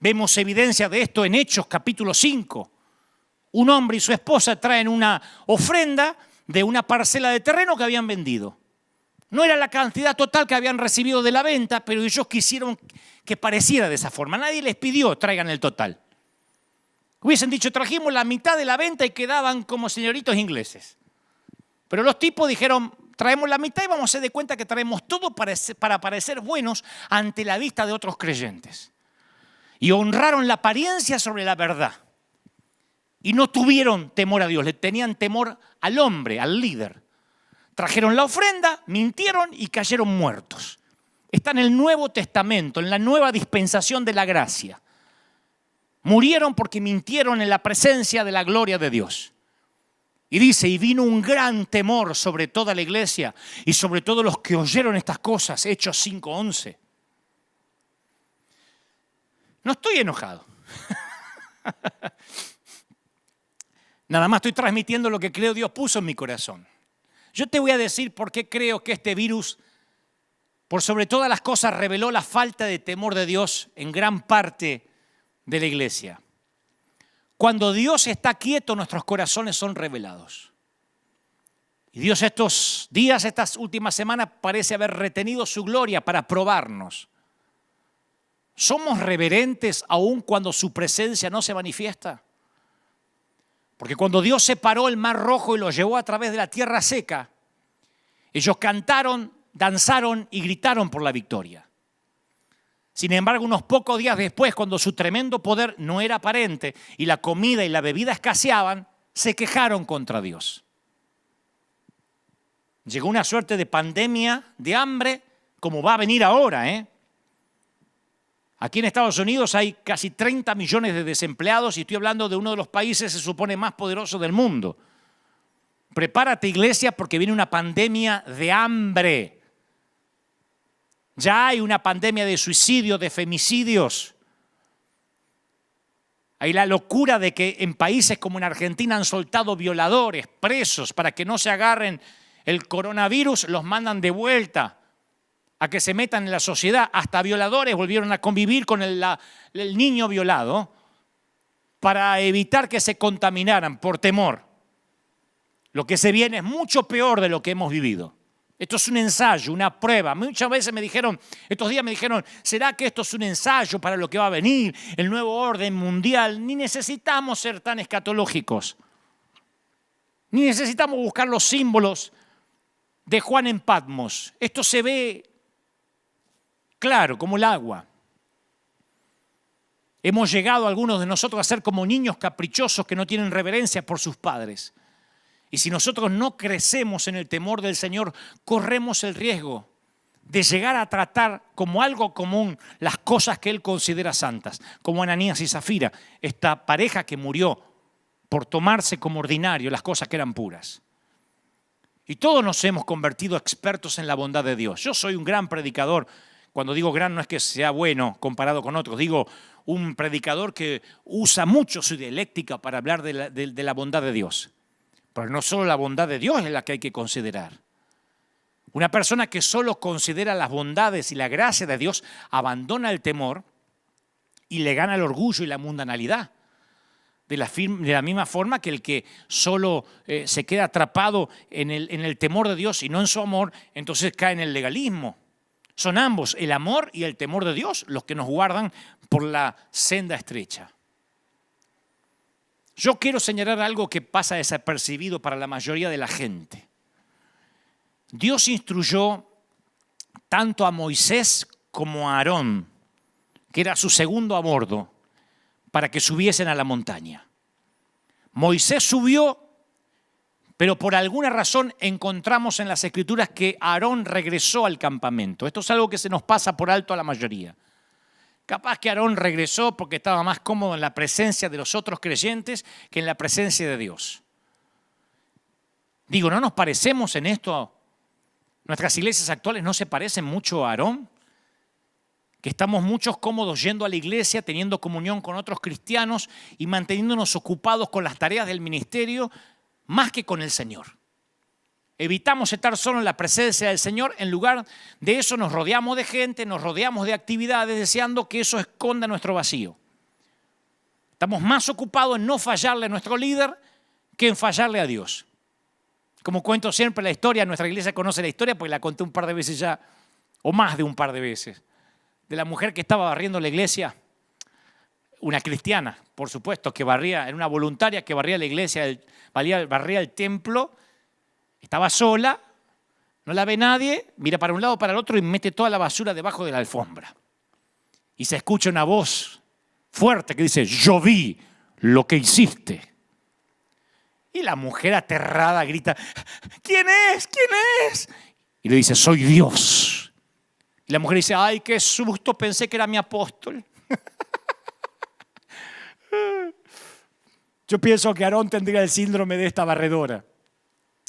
Vemos evidencia de esto en Hechos capítulo 5. Un hombre y su esposa traen una ofrenda de una parcela de terreno que habían vendido. No era la cantidad total que habían recibido de la venta, pero ellos quisieron que pareciera de esa forma. Nadie les pidió traigan el total. Hubiesen dicho trajimos la mitad de la venta y quedaban como señoritos ingleses. Pero los tipos dijeron, traemos la mitad y vamos a hacer de cuenta que traemos todo para parecer buenos ante la vista de otros creyentes. Y honraron la apariencia sobre la verdad. Y no tuvieron temor a Dios, le tenían temor al hombre, al líder. Trajeron la ofrenda, mintieron y cayeron muertos. Está en el Nuevo Testamento, en la nueva dispensación de la gracia. Murieron porque mintieron en la presencia de la gloria de Dios. Y dice, y vino un gran temor sobre toda la iglesia y sobre todos los que oyeron estas cosas, Hechos 5:11. No estoy enojado. Nada más estoy transmitiendo lo que creo Dios puso en mi corazón. Yo te voy a decir por qué creo que este virus, por sobre todas las cosas, reveló la falta de temor de Dios en gran parte de la iglesia. Cuando Dios está quieto, nuestros corazones son revelados. Y Dios estos días, estas últimas semanas, parece haber retenido su gloria para probarnos. ¿Somos reverentes aún cuando su presencia no se manifiesta? Porque cuando Dios separó el mar rojo y lo llevó a través de la tierra seca, ellos cantaron, danzaron y gritaron por la victoria. Sin embargo, unos pocos días después, cuando su tremendo poder no era aparente y la comida y la bebida escaseaban, se quejaron contra Dios. Llegó una suerte de pandemia, de hambre, como va a venir ahora, Aquí en Estados Unidos hay casi 30 millones de desempleados y estoy hablando de uno de los países, se supone, más poderosos del mundo. Prepárate, iglesia, porque viene una pandemia de hambre. Ya hay una pandemia de suicidio, de femicidios. Hay la locura de que en países como en Argentina han soltado violadores, presos, para que no se agarren el coronavirus, los mandan de vuelta a que se metan en la sociedad. Hasta violadores volvieron a convivir con el niño violado para evitar que se contaminaran por temor. Lo que se viene es mucho peor de lo que hemos vivido. Esto es un ensayo, una prueba. Muchas veces estos días me dijeron, ¿será que esto es un ensayo para lo que va a venir? El nuevo orden mundial. Ni necesitamos ser tan escatológicos. Ni necesitamos buscar los símbolos de Juan en Patmos. Esto se ve claro, como el agua. Hemos llegado algunos de nosotros a ser como niños caprichosos que no tienen reverencia por sus padres. Y si nosotros no crecemos en el temor del Señor, corremos el riesgo de llegar a tratar como algo común las cosas que Él considera santas, como Ananías y Zafira, esta pareja que murió por tomarse como ordinario las cosas que eran puras. Y todos nos hemos convertido expertos en la bondad de Dios. Yo soy un gran predicador. Cuando digo gran no es que sea bueno comparado con otros, digo un predicador que usa mucho su dialéctica para hablar de la bondad de Dios. Pero no solo la bondad de Dios es la que hay que considerar. Una persona que solo considera las bondades y la gracia de Dios abandona el temor y le gana el orgullo y la mundanalidad. De la misma forma que el que solo se queda atrapado en el temor de Dios y no en su amor, entonces cae en el legalismo. Son ambos, el amor y el temor de Dios, los que nos guardan por la senda estrecha. Yo quiero señalar algo que pasa desapercibido para la mayoría de la gente. Dios instruyó tanto a Moisés como a Aarón, que era su segundo a bordo, para que subiesen a la montaña. Moisés subió, pero por alguna razón encontramos en las Escrituras que Aarón regresó al campamento. Esto es algo que se nos pasa por alto a la mayoría. Capaz que Aarón regresó porque estaba más cómodo en la presencia de los otros creyentes que en la presencia de Dios. Digo, ¿no nos parecemos en esto? Nuestras iglesias actuales no se parecen mucho a Aarón, que estamos muchos cómodos yendo a la iglesia, teniendo comunión con otros cristianos y manteniéndonos ocupados con las tareas del ministerio más que con el Señor. Evitamos estar solo en la presencia del Señor, en lugar de eso nos rodeamos de gente, nos rodeamos de actividades, deseando que eso esconda nuestro vacío. Estamos más ocupados en no fallarle a nuestro líder que en fallarle a Dios. Como cuento siempre la historia, nuestra iglesia conoce la historia porque la conté un par de veces ya, o más de un par de veces, de la mujer que estaba barriendo la iglesia, una cristiana, por supuesto, que barría, era una voluntaria que barría la iglesia, barría el templo. Estaba sola, no la ve nadie, mira para un lado, para el otro y mete toda la basura debajo de la alfombra. Y se escucha una voz fuerte que dice, yo vi lo que hiciste. Y la mujer aterrada grita, ¿quién es? ¿Quién es? Y le dice, soy Dios. Y la mujer dice, ay, qué susto, pensé que era mi apóstol. Yo pienso que Aarón tendría el síndrome de esta barredora.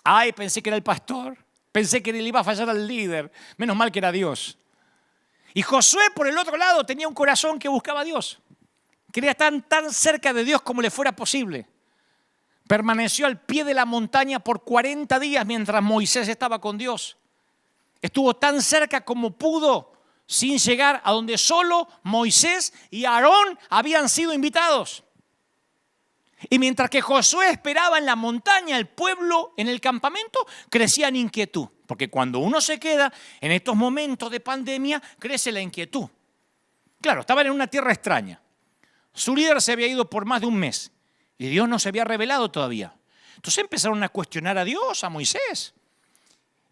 Ay, pensé que era el pastor. Pensé que le iba a fallar al líder. Menos mal que era Dios. Y Josué, por el otro lado, tenía un corazón que buscaba a Dios. Quería estar tan cerca de Dios como le fuera posible. Permaneció al pie de la montaña por 40 días mientras Moisés estaba con Dios. Estuvo tan cerca como pudo, sin llegar a donde solo Moisés y Aarón habían sido invitados. Y mientras que Josué esperaba en la montaña, el pueblo en el campamento crecía en inquietud. Porque cuando uno se queda en estos momentos de pandemia, crece la inquietud. Claro, estaban en una tierra extraña. Su líder se había ido por más de un mes y Dios no se había revelado todavía. Entonces empezaron a cuestionar a Dios, a Moisés.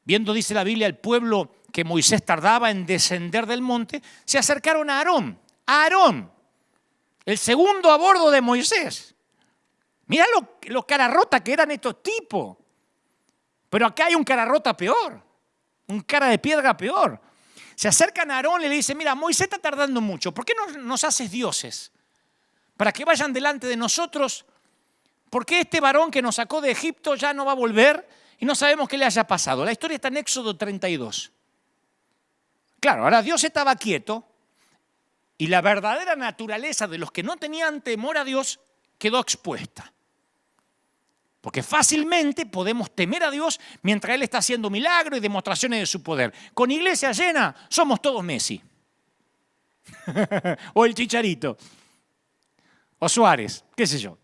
Viendo, dice la Biblia, el pueblo que Moisés tardaba en descender del monte, se acercaron a Aarón. A Aarón, el segundo a bordo de Moisés. Mirá lo cara rota que eran estos tipos. Pero acá hay un cara rota peor. Un cara de piedra peor. Se acercan a Aarón y le dicen, mira, Moisés está tardando mucho. ¿Por qué no nos haces dioses? Para que vayan delante de nosotros. ¿Por qué este varón que nos sacó de Egipto ya no va a volver? Y no sabemos qué le haya pasado. La historia está en Éxodo 32. Claro, ahora Dios estaba quieto. Y la verdadera naturaleza de los que no tenían temor a Dios quedó expuesta. Porque fácilmente podemos temer a Dios mientras Él está haciendo milagros y demostraciones de su poder. Con iglesia llena somos todos Messi. O el Chicharito. O Suárez, qué sé yo.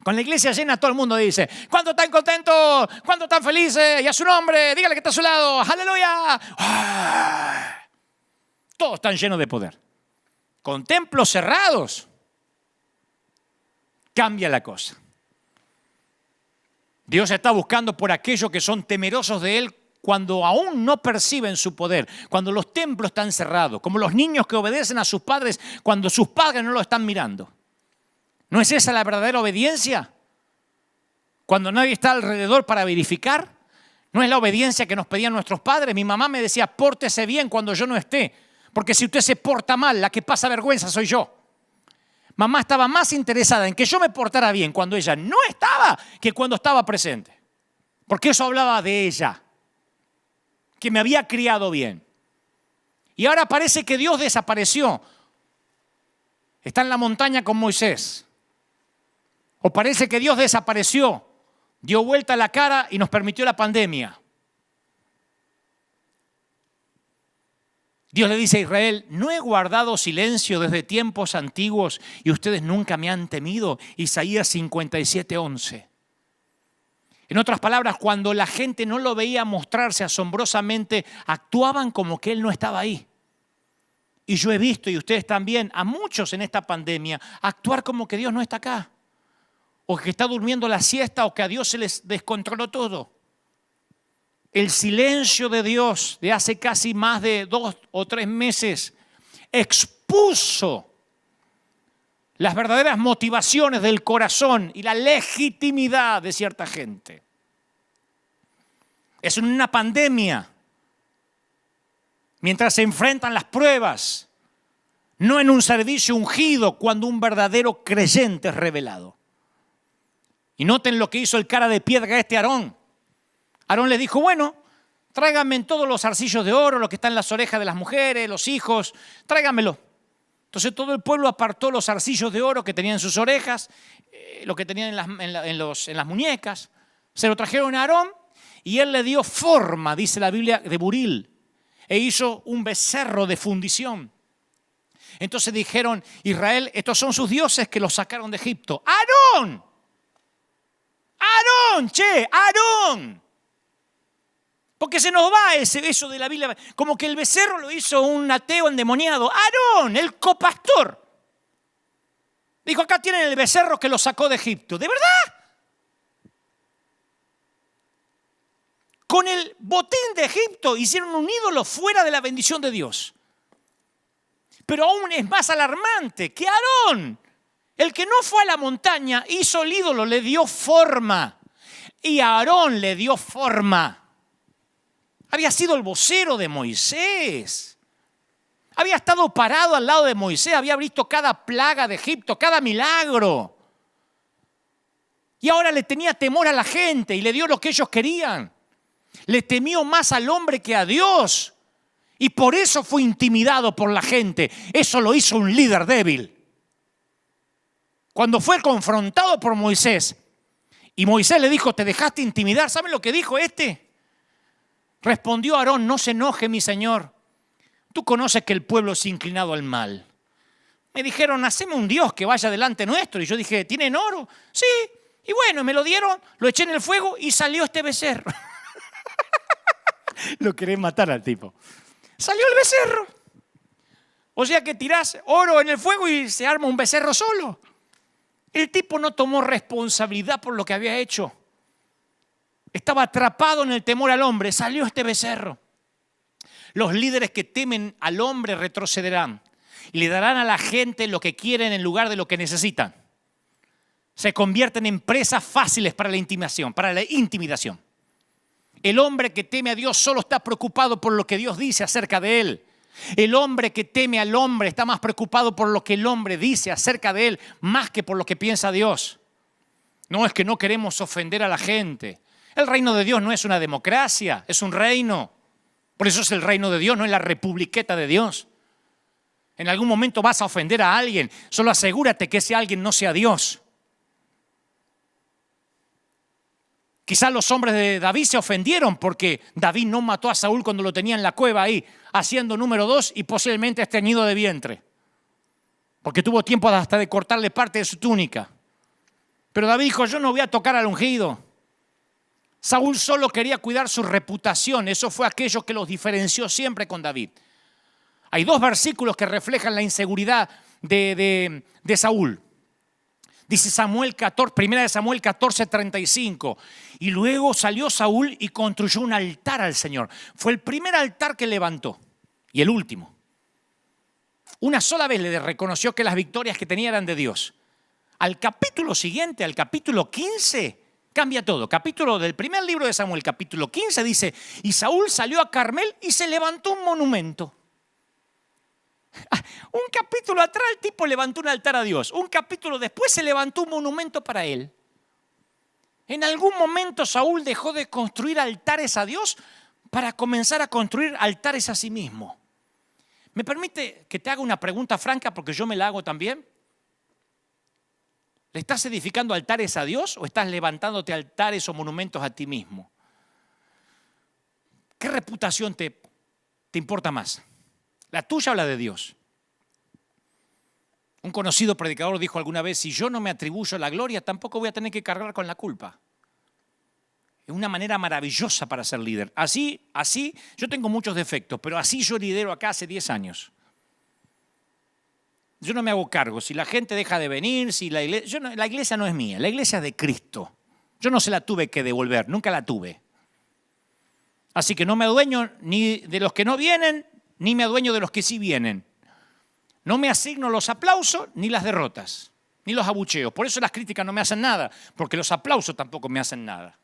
Con la iglesia llena todo el mundo dice, ¿cuánto están contentos? ¿Cuánto están felices? Y a su nombre, dígale que está a su lado. ¡Aleluya! ¡Ah! Todos están llenos de poder. Con templos cerrados cambia la cosa. Dios está buscando por aquellos que son temerosos de Él cuando aún no perciben su poder, cuando los templos están cerrados, como los niños que obedecen a sus padres cuando sus padres no lo están mirando. ¿No es esa la verdadera obediencia? Cuando nadie está alrededor para verificar. ¿No es la obediencia que nos pedían nuestros padres? Mi mamá me decía, pórtese bien cuando yo no esté, porque si usted se porta mal, la que pasa vergüenza soy yo. Mamá estaba más interesada en que yo me portara bien cuando ella no estaba que cuando estaba presente. Porque eso hablaba de ella, que me había criado bien. Y ahora parece que Dios desapareció. Está en la montaña con Moisés. O parece que Dios desapareció, dio vuelta la cara y nos permitió la pandemia. Dios le dice a Israel, no he guardado silencio desde tiempos antiguos y ustedes nunca me han temido. Isaías 57:11. En otras palabras, cuando la gente no lo veía mostrarse asombrosamente, actuaban como que Él no estaba ahí. Y yo he visto, y ustedes también, a muchos en esta pandemia, actuar como que Dios no está acá. o que está durmiendo la siesta, o que a Dios se les descontroló todo. El silencio de Dios de hace casi más de 2 o 3 meses expuso las verdaderas motivaciones del corazón y la legitimidad de cierta gente. Es una pandemia. Mientras se enfrentan las pruebas, no en un servicio ungido, cuando un verdadero creyente es revelado. Y noten lo que hizo el cara de piedra Aarón. Aarón le dijo, bueno, tráiganme todos los zarcillos de oro, lo que está en las orejas de las mujeres, los hijos, tráiganmelo. Entonces todo el pueblo apartó los zarcillos de oro que tenían en sus orejas, lo que tenían en las muñecas. Se lo trajeron a Aarón y él le dio forma, dice la Biblia, de buril, e hizo un becerro de fundición. Entonces dijeron, Israel, estos son sus dioses que los sacaron de Egipto. ¡Aarón! ¡Aarón, che! ¡Aarón! Porque se nos va eso de la Biblia, como que el becerro lo hizo un ateo endemoniado. ¡Aarón, el copastor! Dijo, acá tienen el becerro que lo sacó de Egipto. ¿De verdad? Con el botín de Egipto hicieron un ídolo fuera de la bendición de Dios. Pero aún es más alarmante que Aarón, el que no fue a la montaña, hizo el ídolo, le dio forma. Y Aarón le dio forma. Había sido el vocero de Moisés. Había estado parado al lado de Moisés, había visto cada plaga de Egipto, cada milagro. Y ahora le tenía temor a la gente y le dio lo que ellos querían. Le temió más al hombre que a Dios. Y por eso fue intimidado por la gente. Eso lo hizo un líder débil. Cuando fue confrontado por Moisés, y Moisés le dijo, ¿te dejaste intimidar? ¿Saben lo que dijo este? Respondió Aarón, no se enoje mi señor. Tú conoces que el pueblo es inclinado al mal. Me dijeron, haceme un Dios que vaya delante nuestro. Y yo dije, ¿tienen oro? Sí. Y bueno, me lo dieron, lo eché en el fuego y salió este becerro. Lo querés matar al tipo. Salió el becerro. O sea que tirás oro en el fuego y se arma un becerro solo. El tipo no tomó responsabilidad por lo que había hecho. Estaba atrapado en el temor al hombre. Salió este becerro. Los líderes que temen al hombre retrocederán y le darán a la gente lo que quieren en lugar de lo que necesitan. Se convierten en presas fáciles para la intimidación. El hombre que teme a Dios solo está preocupado por lo que Dios dice acerca de él. El hombre que teme al hombre está más preocupado por lo que el hombre dice acerca de él, más que por lo que piensa Dios. No es que no queremos ofender a la gente. El reino de Dios no es una democracia, es un reino. Por eso es el reino de Dios, no es la republiqueta de Dios. En algún momento vas a ofender a alguien, solo asegúrate que ese alguien no sea Dios. Quizás los hombres de David se ofendieron porque David no mató a Saúl cuando lo tenía en la cueva ahí, haciendo número 2 y posiblemente estreñido de vientre. Porque tuvo tiempo hasta de cortarle parte de su túnica. Pero David dijo, yo no voy a tocar al ungido. Saúl solo quería cuidar su reputación. Eso fue aquello que los diferenció siempre con David. Hay 2 versículos que reflejan la inseguridad de Saúl. Dice Samuel 14, 1 Samuel 14:35. Y luego salió Saúl y construyó un altar al Señor. Fue el primer altar que levantó y el último. Una sola vez le reconoció que las victorias que tenía eran de Dios. Al capítulo siguiente, al capítulo 15, cambia todo. Capítulo del primer libro de Samuel, capítulo 15, dice, y Saúl salió a Carmel y se levantó un monumento. Un capítulo atrás el tipo levantó un altar a Dios. Un capítulo después se levantó un monumento para él. En algún momento Saúl dejó de construir altares a Dios para comenzar a construir altares a sí mismo. ¿Me permite que te haga una pregunta franca porque yo me la hago también? ¿Le estás edificando altares a Dios o estás levantándote altares o monumentos a ti mismo? ¿Qué reputación te importa más? ¿La tuya o la de Dios? Un conocido predicador dijo alguna vez, si yo no me atribuyo la gloria, tampoco voy a tener que cargar con la culpa. Es una manera maravillosa para ser líder. Así, yo tengo muchos defectos, pero así yo lidero acá hace 10 años. Yo no me hago cargo. Si la gente deja de venir, si la iglesia no es mía, la iglesia es de Cristo. Yo no se la tuve que devolver, nunca la tuve. Así que no me adueño ni de los que no vienen, ni me adueño de los que sí vienen. No me asigno los aplausos ni las derrotas, ni los abucheos. Por eso las críticas no me hacen nada, porque los aplausos tampoco me hacen nada.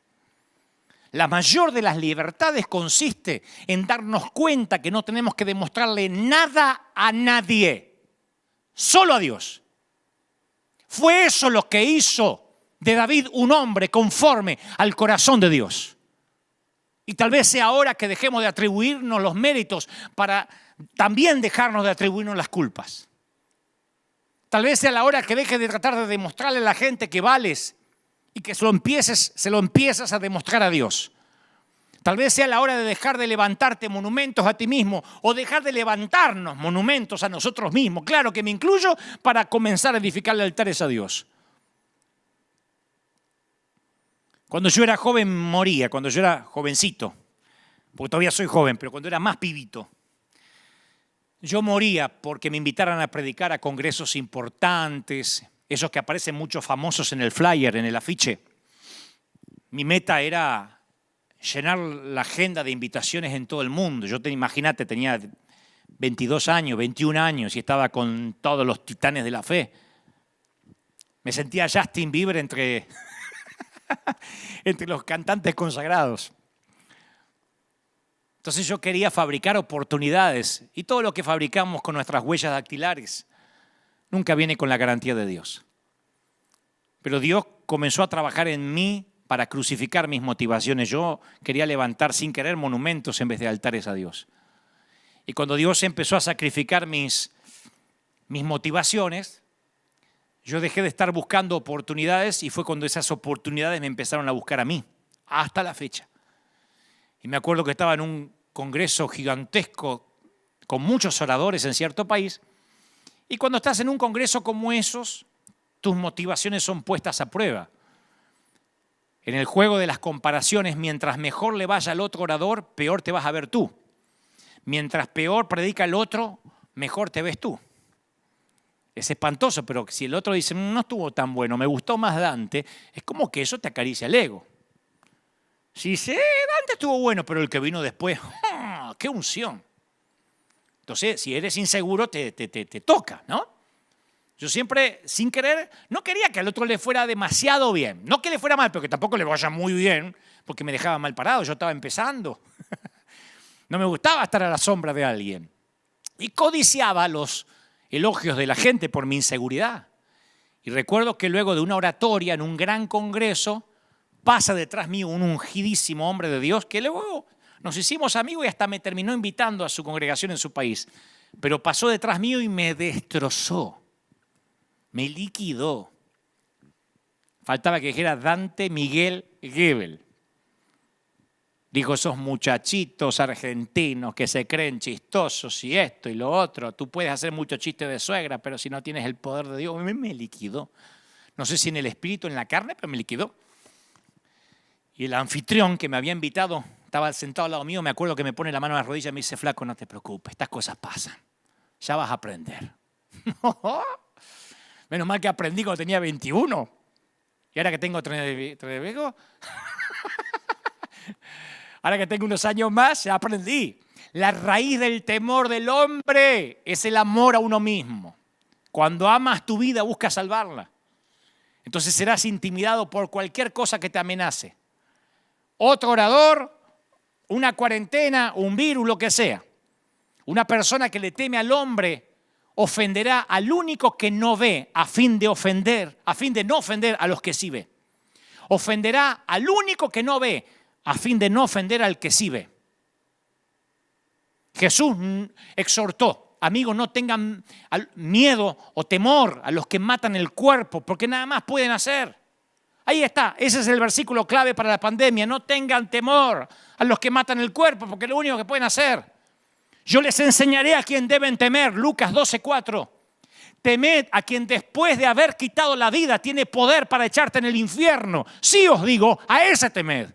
La mayor de las libertades consiste en darnos cuenta que no tenemos que demostrarle nada a nadie, solo a Dios. Fue eso lo que hizo de David un hombre conforme al corazón de Dios. Y tal vez sea ahora que dejemos de atribuirnos los méritos para también dejarnos de atribuirnos las culpas. Tal vez sea la hora que dejes de tratar de demostrarle a la gente que vales y que se lo empiezas a demostrar a Dios. Tal vez sea la hora de dejar de levantarte monumentos a ti mismo o dejar de levantarnos monumentos a nosotros mismos. Claro que me incluyo, para comenzar a edificarle altares a Dios. Cuando yo era joven moría, cuando yo era jovencito, porque todavía soy joven, pero cuando era más pibito, yo moría porque me invitaran a predicar a congresos importantes, esos que aparecen muchos famosos en el flyer, en el afiche. Mi meta era llenar la agenda de invitaciones en todo el mundo. Imagínate, tenía 22 años, 21 años y estaba con todos los titanes de la fe. Me sentía Justin Bieber entre los cantantes consagrados. Entonces yo quería fabricar oportunidades y todo lo que fabricamos con nuestras huellas dactilares nunca viene con la garantía de Dios. Pero Dios comenzó a trabajar en mí para crucificar mis motivaciones. Yo quería levantar sin querer monumentos en vez de altares a Dios. Y cuando Dios empezó a sacrificar mis motivaciones, yo dejé de estar buscando oportunidades y fue cuando esas oportunidades me empezaron a buscar a mí, hasta la fecha. Y me acuerdo que estaba en un congreso gigantesco con muchos oradores en cierto país. Y cuando estás en un congreso como esos, tus motivaciones son puestas a prueba. En el juego de las comparaciones, mientras mejor le vaya al otro orador, peor te vas a ver tú. Mientras peor predica el otro, mejor te ves tú. Es espantoso, pero si el otro dice, no estuvo tan bueno, me gustó más Dante, es como que eso te acaricia el ego. Si dice, Dante estuvo bueno, pero el que vino después, ¡qué unción! Entonces, si eres inseguro, te toca, ¿no? Yo siempre, sin querer, no quería que al otro le fuera demasiado bien. No que le fuera mal, pero que tampoco le vaya muy bien, porque me dejaba mal parado, yo estaba empezando. No me gustaba estar a la sombra de alguien. Y codiciaba los elogios de la gente por mi inseguridad. Y recuerdo que luego de una oratoria en un gran congreso, pasa detrás mío un ungidísimo hombre de Dios que luego nos hicimos amigos y hasta me terminó invitando a su congregación en su país. Pero pasó detrás mío y me destrozó. Me liquidó. Faltaba que dijera Dante Miguel Gebel. Dijo, esos muchachitos argentinos que se creen chistosos y esto y lo otro. Tú puedes hacer muchos chistes de suegra, pero si no tienes el poder de Dios, me liquidó. No sé si en el espíritu, en la carne, pero me liquidó. Y el anfitrión que me había invitado, estaba sentado al lado mío, me acuerdo que me pone la mano en la rodilla y me dice, flaco, no te preocupes, estas cosas pasan. Ya vas a aprender. Menos mal que aprendí cuando tenía 21. Y ahora que tengo ahora que tengo unos años más, ya aprendí. La raíz del temor del hombre es el amor a uno mismo. Cuando amas tu vida, buscas salvarla. Entonces serás intimidado por cualquier cosa que te amenace. Otro orador, una cuarentena, un virus, lo que sea. Una persona que le teme al hombre ofenderá al único que no ve a fin de no ofender a los que sí ve. Ofenderá al único que no ve a fin de no ofender al que sí ve. Jesús exhortó, amigos, no tengan miedo o temor a los que matan el cuerpo, porque nada más pueden hacer. Ahí está, ese es el versículo clave para la pandemia. No tengan temor a los que matan el cuerpo, porque es lo único que pueden hacer. Yo les enseñaré a quien deben temer, Lucas 12:4. Temed a quien después de haber quitado la vida tiene poder para echarte en el infierno. Sí os digo, a ese temed.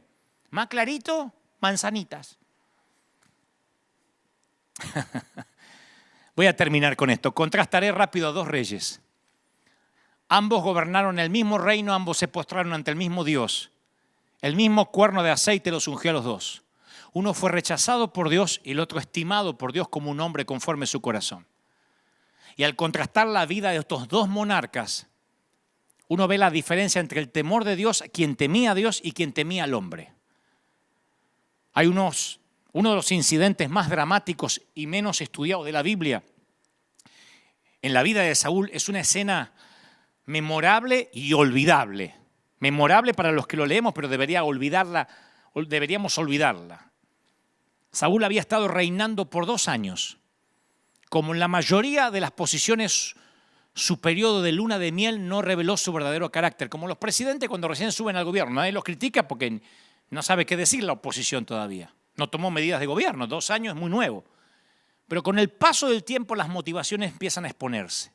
Más clarito, manzanitas. Voy a terminar con esto. Contrastaré rápido a dos reyes. Ambos gobernaron el mismo reino, ambos se postraron ante el mismo Dios. El mismo cuerno de aceite los ungió a los dos. Uno fue rechazado por Dios y el otro estimado por Dios como un hombre conforme a su corazón. Y al contrastar la vida de estos dos monarcas, uno ve la diferencia entre el temor de Dios, quien temía a Dios y quien temía al hombre. Hay uno de los incidentes más dramáticos y menos estudiados de la Biblia en la vida de Saúl. Es una escena memorable y olvidable. Memorable para los que lo leemos, pero deberíamos olvidarla. Saúl había estado reinando por 2 años. Como en la mayoría de las posiciones, su periodo de luna de miel no reveló su verdadero carácter. Como los presidentes cuando recién suben al gobierno. Nadie los critica porque no sabe qué decir la oposición todavía. No tomó medidas de gobierno. 2 años es muy nuevo. Pero con el paso del tiempo las motivaciones empiezan a exponerse.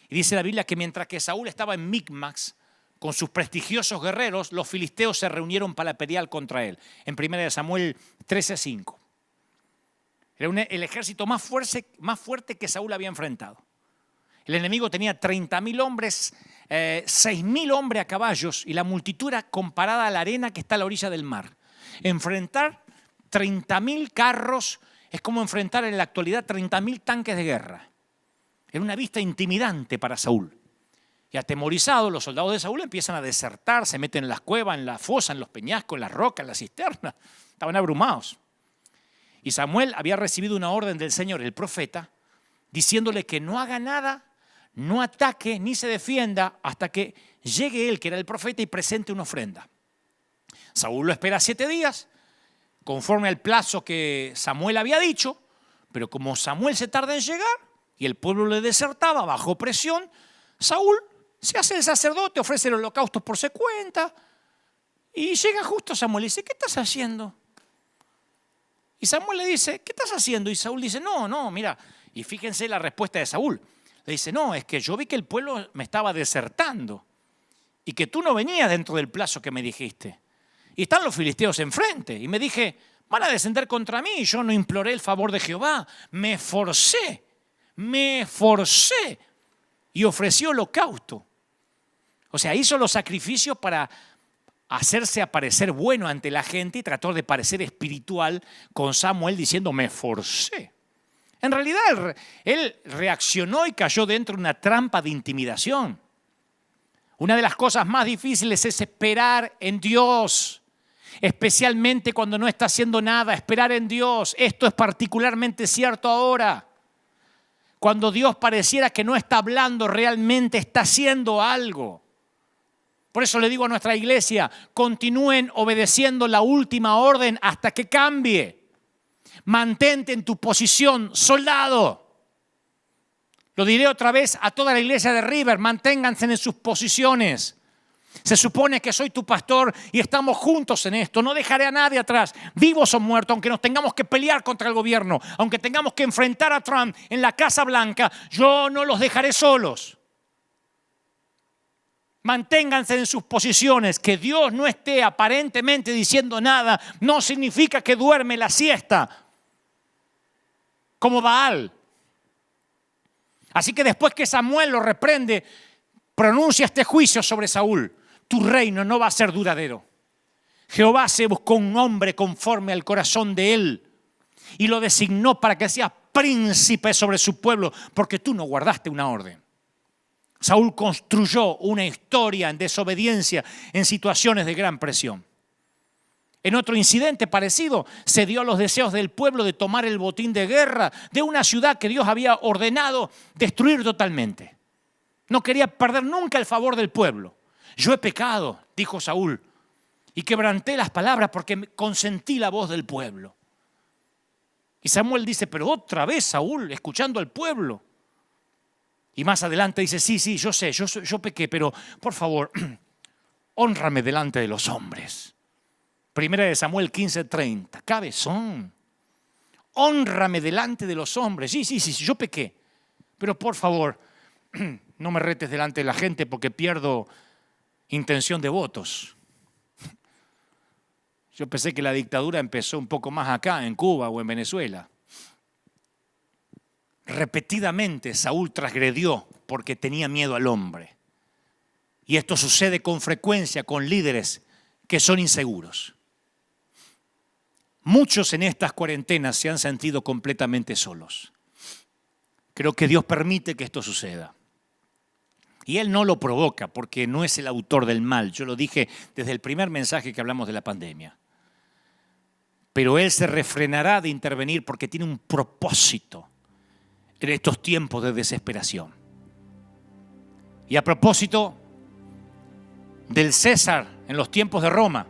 Y dice la Biblia que mientras que Saúl estaba en Micmax con sus prestigiosos guerreros, los filisteos se reunieron para pelear contra él. En 1 Samuel 13:5. Era el ejército más fuerte que Saúl había enfrentado. El enemigo tenía 30.000 hombres, 6.000 hombres a caballos y la multitud era comparada a la arena que está a la orilla del mar. Enfrentar 30.000 carros es como enfrentar en la actualidad 30.000 tanques de guerra. Era una vista intimidante para Saúl. Y atemorizados, los soldados de Saúl empiezan a desertar, se meten en las cuevas, en la fosa, en los peñascos, en las rocas, en las cisternas. Estaban abrumados. Y Samuel había recibido una orden del Señor, el profeta, diciéndole que no haga nada, no ataque ni se defienda hasta que llegue él, que era el profeta, y presente una ofrenda. Saúl lo espera 7 días, conforme al plazo que Samuel había dicho, pero como Samuel se tarda en llegar y el pueblo le desertaba bajo presión, Saúl se hace el sacerdote, ofrece el holocausto por su cuenta y llega justo Samuel y dice, ¿qué estás haciendo? Y Samuel le dice, ¿qué estás haciendo? Y Saúl dice, no, mira. Y fíjense la respuesta de Saúl. Le dice, no, es que yo vi que el pueblo me estaba desertando y que tú no venías dentro del plazo que me dijiste. Y están los filisteos enfrente. Y me dije, van a descender contra mí. Y yo no imploré el favor de Jehová. Me esforcé y ofrecí holocausto. O sea, hizo los sacrificios para hacerse aparecer bueno ante la gente y trató de parecer espiritual con Samuel diciendo, me esforcé. En realidad, él reaccionó y cayó dentro de una trampa de intimidación. Una de las cosas más difíciles es esperar en Dios, especialmente cuando no está haciendo nada, esperar en Dios. Esto es particularmente cierto ahora. Cuando Dios pareciera que no está hablando, realmente está haciendo algo. Por eso le digo a nuestra iglesia, continúen obedeciendo la última orden hasta que cambie. Mantente en tu posición, soldado. Lo diré otra vez a toda la iglesia de River, manténganse en sus posiciones. Se supone que soy tu pastor y estamos juntos en esto. No dejaré a nadie atrás, vivos o muertos, aunque nos tengamos que pelear contra el gobierno, aunque tengamos que enfrentar a Trump en la Casa Blanca, yo no los dejaré solos. Manténganse en sus posiciones. Que Dios no esté aparentemente diciendo nada no significa que duerme la siesta como Baal. Así que después que Samuel lo reprende, pronuncia este juicio sobre Saúl. Tu reino no va a ser duradero. Jehová se buscó un hombre conforme al corazón de él y lo designó para que sea príncipe sobre su pueblo, porque tú no guardaste una orden. Saúl construyó una historia en desobediencia en situaciones de gran presión. En otro incidente parecido, se dio a los deseos del pueblo de tomar el botín de guerra de una ciudad que Dios había ordenado destruir totalmente. No quería perder nunca el favor del pueblo. Yo he pecado, dijo Saúl, y quebranté las palabras porque consentí la voz del pueblo. Y Samuel dice, pero otra vez Saúl, escuchando al pueblo. Y más adelante dice, sí, yo sé, yo pequé, pero por favor, hónrame delante de los hombres. 1 Samuel 15:30, cabezón, hónrame delante de los hombres. Sí, yo pequé, pero por favor, no me retes delante de la gente porque pierdo intención de votos. Yo pensé que la dictadura empezó un poco más acá, en Cuba o en Venezuela. repetidamente Saúl transgredió porque tenía miedo al hombre. Y esto sucede con frecuencia con líderes que son inseguros. Muchos en estas cuarentenas se han sentido completamente solos. Creo que Dios permite que esto suceda. Y Él no lo provoca porque no es el autor del mal. Yo lo dije desde el primer mensaje que hablamos de la pandemia. Pero Él se refrenará de intervenir porque tiene un propósito en estos tiempos de desesperación. Y a propósito del César en los tiempos de Roma,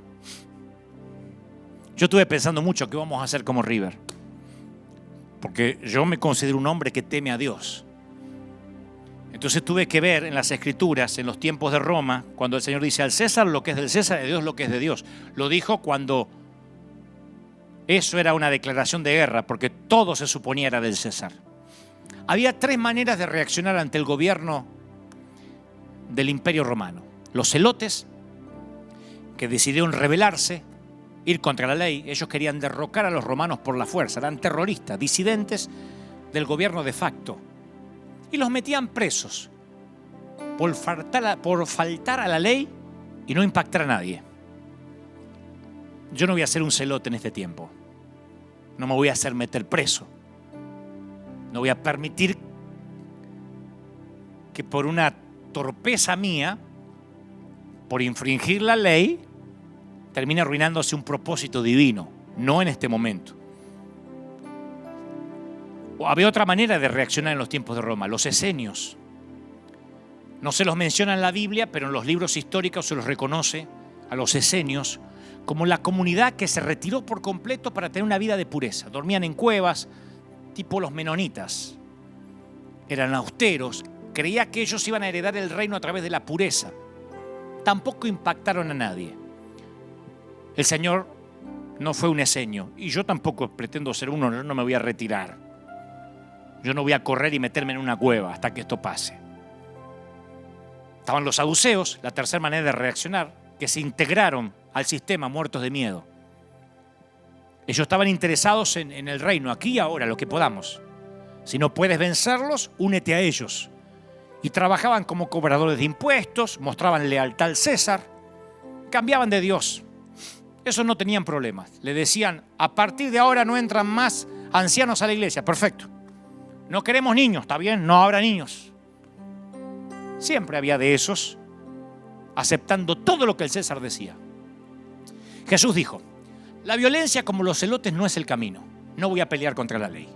yo estuve pensando mucho qué vamos a hacer como River. Porque yo me considero un hombre que teme a Dios. Entonces tuve que ver en las Escrituras, en los tiempos de Roma, cuando el Señor dice al César lo que es del César y a Dios lo que es de Dios. Lo dijo cuando eso era una declaración de guerra, porque todo se suponía era del César. Había tres maneras de reaccionar ante el gobierno del Imperio Romano. Los celotes, que decidieron rebelarse, ir contra la ley. Ellos querían derrocar a los romanos por la fuerza. Eran terroristas, disidentes del gobierno de facto. Y los metían presos por faltar a la ley y no impactar a nadie. Yo no voy a ser un celote en este tiempo. No me voy a hacer meter preso. No voy a permitir que por una torpeza mía, por infringir la ley, termine arruinándose un propósito divino. No en este momento. Había otra manera de reaccionar en los tiempos de Roma, los esenios. No se los menciona en la Biblia, pero en los libros históricos se los reconoce a los esenios como la comunidad que se retiró por completo para tener una vida de pureza. Dormían en cuevas, tipo los menonitas. Eran austeros, creía que ellos iban a heredar el reino a través de la pureza. Tampoco impactaron a nadie. El Señor no fue un esenio y yo tampoco pretendo ser uno, no me voy a retirar. Yo no voy a correr y meterme en una cueva hasta que esto pase. Estaban los saduceos, la tercera manera de reaccionar, que se integraron al sistema muertos de miedo. Ellos estaban interesados en el reino, aquí y ahora, lo que podamos. Si no puedes vencerlos, únete a ellos. Y trabajaban como cobradores de impuestos, mostraban lealtad al César, cambiaban de Dios. Esos no tenían problemas. Le decían, a partir de ahora no entran más ancianos a la iglesia. Perfecto. No queremos niños, ¿está bien? No habrá niños. Siempre había de esos aceptando todo lo que el César decía. Jesús dijo, la violencia como los celotes no es el camino. No voy a pelear contra la ley.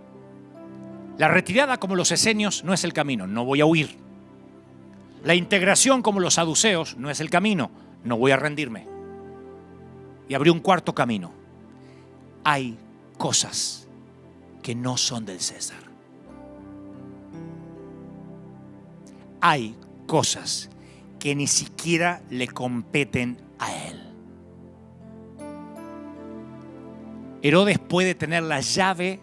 La retirada como los esenios no es el camino. No voy a huir. La integración como los saduceos no es el camino. No voy a rendirme. Y abrió un cuarto camino. Hay cosas que no son del César. Hay cosas que ni siquiera le competen a él. Herodes puede tener la llave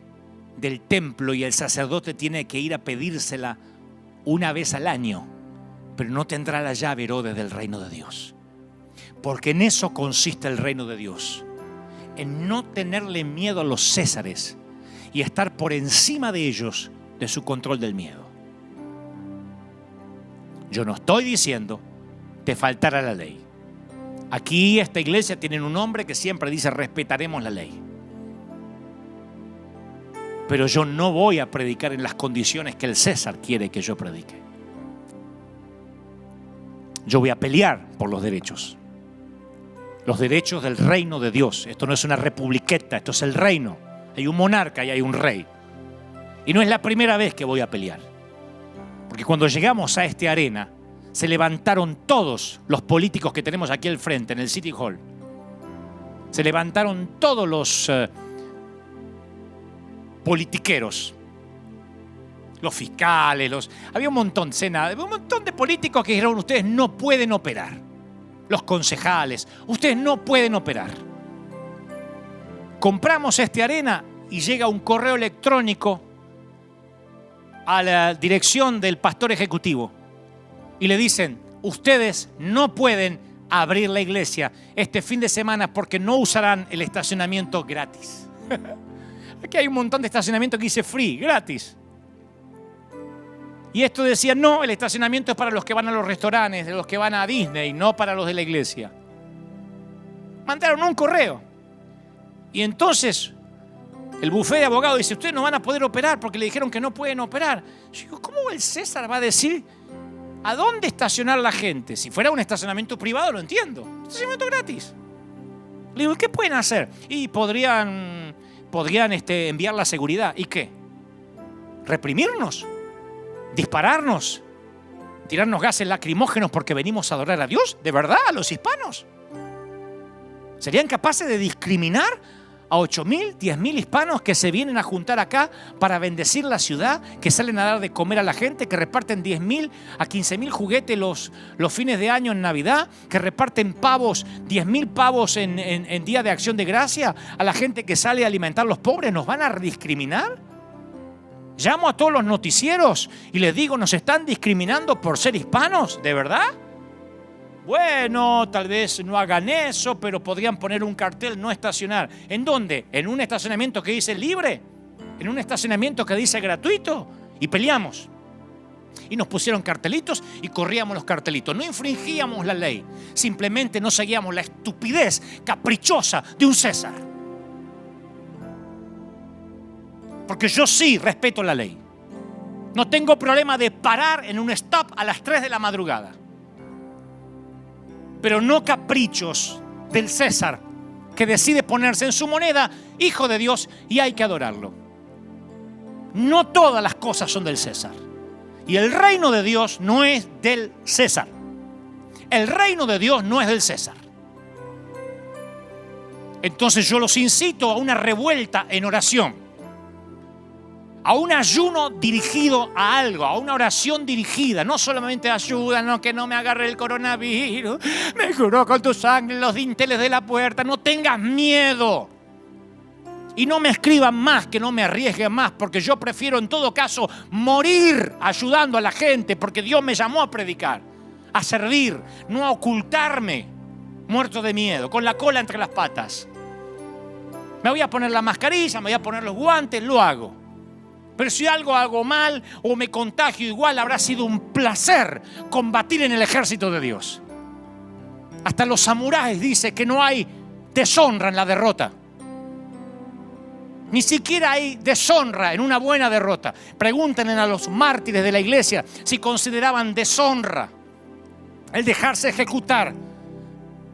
del templo y el sacerdote tiene que ir a pedírsela una vez al año, pero no tendrá la llave Herodes del reino de Dios. Porque en eso consiste el reino de Dios, en no tenerle miedo a los césares y estar por encima de ellos de su control del miedo. Yo no estoy diciendo te faltará la ley. Aquí esta iglesia tiene un hombre que siempre dice respetaremos la ley. Pero yo no voy a predicar en las condiciones que el César quiere que yo predique. Yo voy a pelear por los derechos del reino de Dios. Esto no es una republiqueta, esto es el reino. Hay un monarca y hay un rey. Y no es la primera vez que voy a pelear. Porque cuando llegamos a esta arena, se levantaron todos los políticos que tenemos aquí al frente, en el City Hall. Se levantaron todos los politiqueros, los fiscales, había un montón de políticos que dijeron, ustedes no pueden operar. Los concejales, ustedes no pueden operar. Compramos esta arena y llega un correo electrónico a la dirección del pastor ejecutivo y le dicen, ustedes no pueden abrir la iglesia este fin de semana porque no usarán el estacionamiento gratis. Aquí hay un montón de estacionamiento que dice free, gratis. Y esto decía, no, el estacionamiento es para los que van a los restaurantes, de los que van a Disney, no para los de la iglesia. Mandaron un correo. Y entonces el bufete de abogados dice, ustedes no van a poder operar porque le dijeron que no pueden operar. Yo digo, ¿cómo el César va a decir a dónde estacionar la gente? Si fuera un estacionamiento privado, lo entiendo. Estacionamiento gratis. Le digo, ¿qué pueden hacer? Y podrían enviar la seguridad. ¿Y qué? ¿Reprimirnos? ¿Dispararnos? ¿Tirarnos gases lacrimógenos porque venimos a adorar a Dios? ¿De verdad? ¿A los hispanos? ¿Serían capaces de discriminar a 8.000, 10.000 hispanos que se vienen a juntar acá para bendecir la ciudad, que salen a dar de comer a la gente, que reparten 10.000 a 15.000 juguetes los fines de año en Navidad, que reparten pavos, 10.000 pavos en Día de Acción de Gracia, a la gente que sale a alimentar a los pobres? ¿Nos van a discriminar? Llamo a todos los noticieros y les digo, ¿nos están discriminando por ser hispanos? ¿De verdad? Bueno, tal vez no hagan eso, pero podrían poner un cartel no estacionar. ¿En dónde? ¿En un estacionamiento que dice libre? ¿En un estacionamiento que dice gratuito? Y peleamos. Y nos pusieron cartelitos y corríamos los cartelitos. No infringíamos la ley, simplemente no seguíamos la estupidez caprichosa de un César. Porque yo sí respeto la ley. No tengo problema de parar en un stop a las 3 de la madrugada. Pero no caprichos del César que decide ponerse en su moneda hijo de Dios y hay que adorarlo. No todas las cosas son del César. Y el reino de Dios no es del César. El reino de Dios no es del César. Entonces yo los incito a una revuelta en oración, a un ayuno dirigido a algo, a una oración dirigida. No solamente ayuda, no, que no me agarre el coronavirus, me juró con tu sangre los dinteles de la puerta. No tengas miedo. Y no me escriban más, que no me arriesguen más, porque yo prefiero en todo caso morir ayudando a la gente, porque Dios me llamó a predicar, a servir, no a ocultarme, muerto de miedo, con la cola entre las patas. Me voy a poner la mascarilla, me voy a poner los guantes, lo hago. Pero si algo hago mal o me contagio igual, habrá sido un placer combatir en el ejército de Dios. Hasta los samuráis dicen que no hay deshonra en la derrota. Ni siquiera hay deshonra en una buena derrota. Pregúntenle a los mártires de la iglesia si consideraban deshonra el dejarse ejecutar,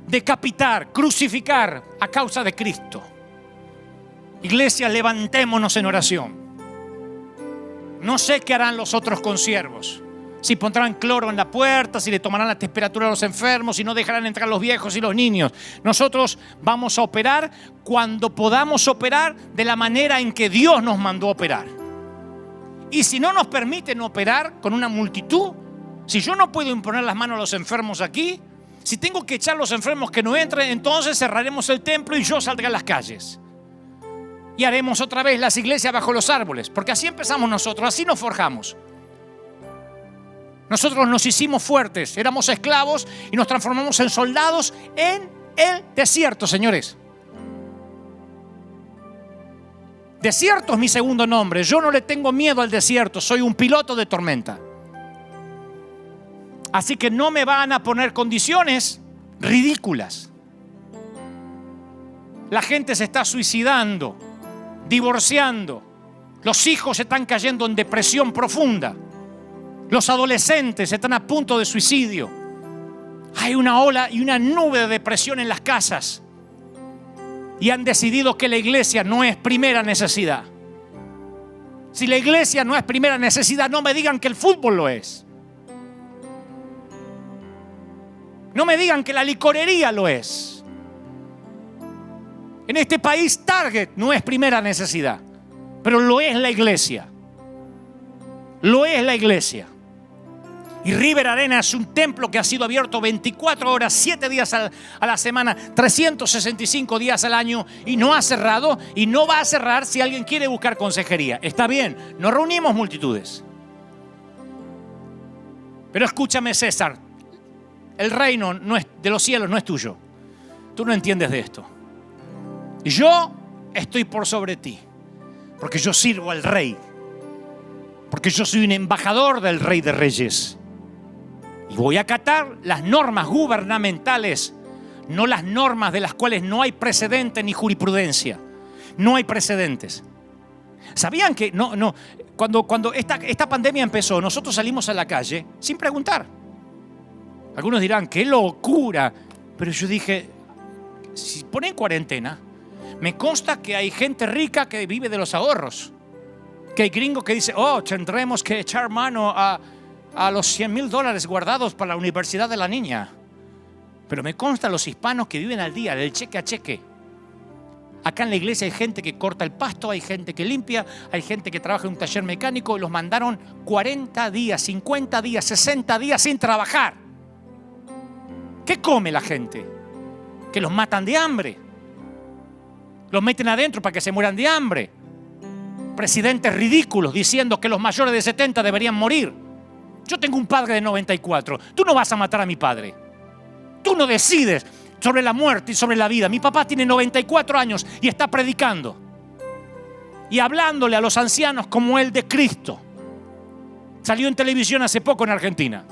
decapitar, crucificar a causa de Cristo. Iglesia, levantémonos en oración. No sé qué harán los otros consiervos. Si pondrán cloro en la puerta, si le tomarán la temperatura a los enfermos, si no dejarán entrar los viejos y los niños. Nosotros vamos a operar cuando podamos operar de la manera en que Dios nos mandó a operar. Y si no nos permiten operar con una multitud, si yo no puedo imponer las manos a los enfermos aquí, si tengo que echar a los enfermos que no entren, entonces cerraremos el templo y yo saldré a las calles. Y haremos otra vez las iglesias bajo los árboles, porque así empezamos nosotros, así nos forjamos. Nosotros nos hicimos fuertes, éramos esclavos y nos transformamos en soldados en el desierto, señores. Desierto es mi segundo nombre. Yo no le tengo miedo al desierto, soy un piloto de tormenta. Así que no me van a poner condiciones ridículas. La gente se está suicidando, divorciando, los hijos están cayendo en depresión profunda, los adolescentes están a punto de suicidio, hay una ola y una nube de depresión en las casas y han decidido que la iglesia no es primera necesidad. Si la iglesia no es primera necesidad, no me digan que el fútbol lo es, no me digan que la licorería lo es. En este país Target no es primera necesidad, pero lo es la iglesia. Lo es la iglesia. Y River Arena es un templo que ha sido abierto 24 horas, 7 días a la semana, 365 días al año y no ha cerrado y no va a cerrar si alguien quiere buscar consejería. Está bien, no reunimos multitudes. Pero escúchame, César, el reino de los cielos no es tuyo. Tú no entiendes de esto. Yo estoy por sobre ti, porque yo sirvo al rey, Porque yo soy un embajador del Rey de Reyes. Y voy a acatar las normas gubernamentales, no las normas de las cuales no hay precedente ni jurisprudencia. No hay precedentes. ¿Sabían que cuando esta pandemia empezó, nosotros salimos a la calle sin preguntar? Algunos dirán, ¡qué locura! Pero yo dije, si ponen cuarentena, me consta que hay gente rica que vive de los ahorros. Que hay gringos que dicen, tendremos que echar mano a los $100,000 guardados para la universidad de la niña. Pero me consta los hispanos que viven al día, del cheque a cheque. Acá en la iglesia hay gente que corta el pasto, hay gente que limpia, hay gente que trabaja en un taller mecánico y los mandaron 40 días, 50 días, 60 días sin trabajar. ¿Qué come la gente? Que los matan de hambre. Los meten adentro para que se mueran de hambre. Presidentes ridículos diciendo que los mayores de 70 deberían morir. Yo tengo un padre de 94. Tú no vas a matar a mi padre. Tú no decides sobre la muerte y sobre la vida. Mi papá tiene 94 años y está predicando y hablándole a los ancianos como el de Cristo. Salió en televisión hace poco en Argentina.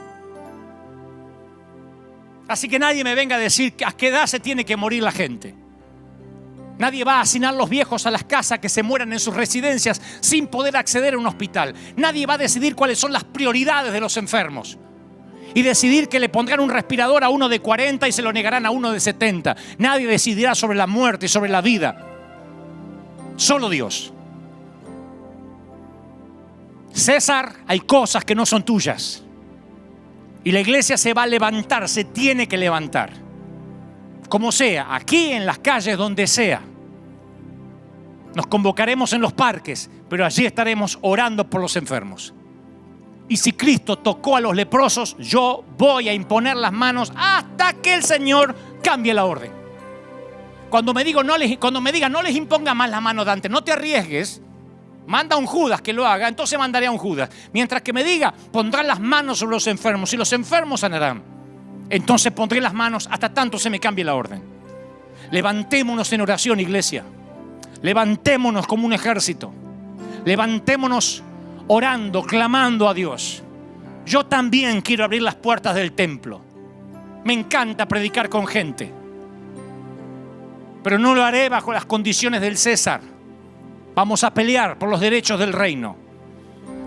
Así que nadie me venga a decir a qué edad se tiene que morir la gente. Nadie va a asignar los viejos a las casas que se mueran en sus residencias sin poder acceder a un hospital. Nadie va a decidir cuáles son las prioridades de los enfermos y decidir que le pondrán un respirador a uno de 40 y se lo negarán a uno de 70. Nadie decidirá sobre la muerte y sobre la vida. Solo Dios. César, hay cosas que no son tuyas. Y la iglesia se va a levantar, se tiene que levantar. Como sea, aquí en las calles, donde sea. Nos convocaremos en los parques, pero allí estaremos orando por los enfermos. Y si Cristo tocó a los leprosos, yo voy a imponer las manos hasta que el Señor cambie la orden. Cuando me diga no les imponga más la mano, Dante, no te arriesgues. Manda a un Judas que lo haga, entonces mandaré a un Judas. Mientras que me diga, pondrán las manos sobre los enfermos y los enfermos sanarán. Entonces pondré las manos hasta tanto se me cambie la orden. Levantémonos en oración, iglesia. Levantémonos como un ejército. Levantémonos orando, clamando a Dios. Yo también quiero abrir las puertas del templo. Me encanta predicar con gente. Pero no lo haré bajo las condiciones del César. Vamos a pelear por los derechos del reino.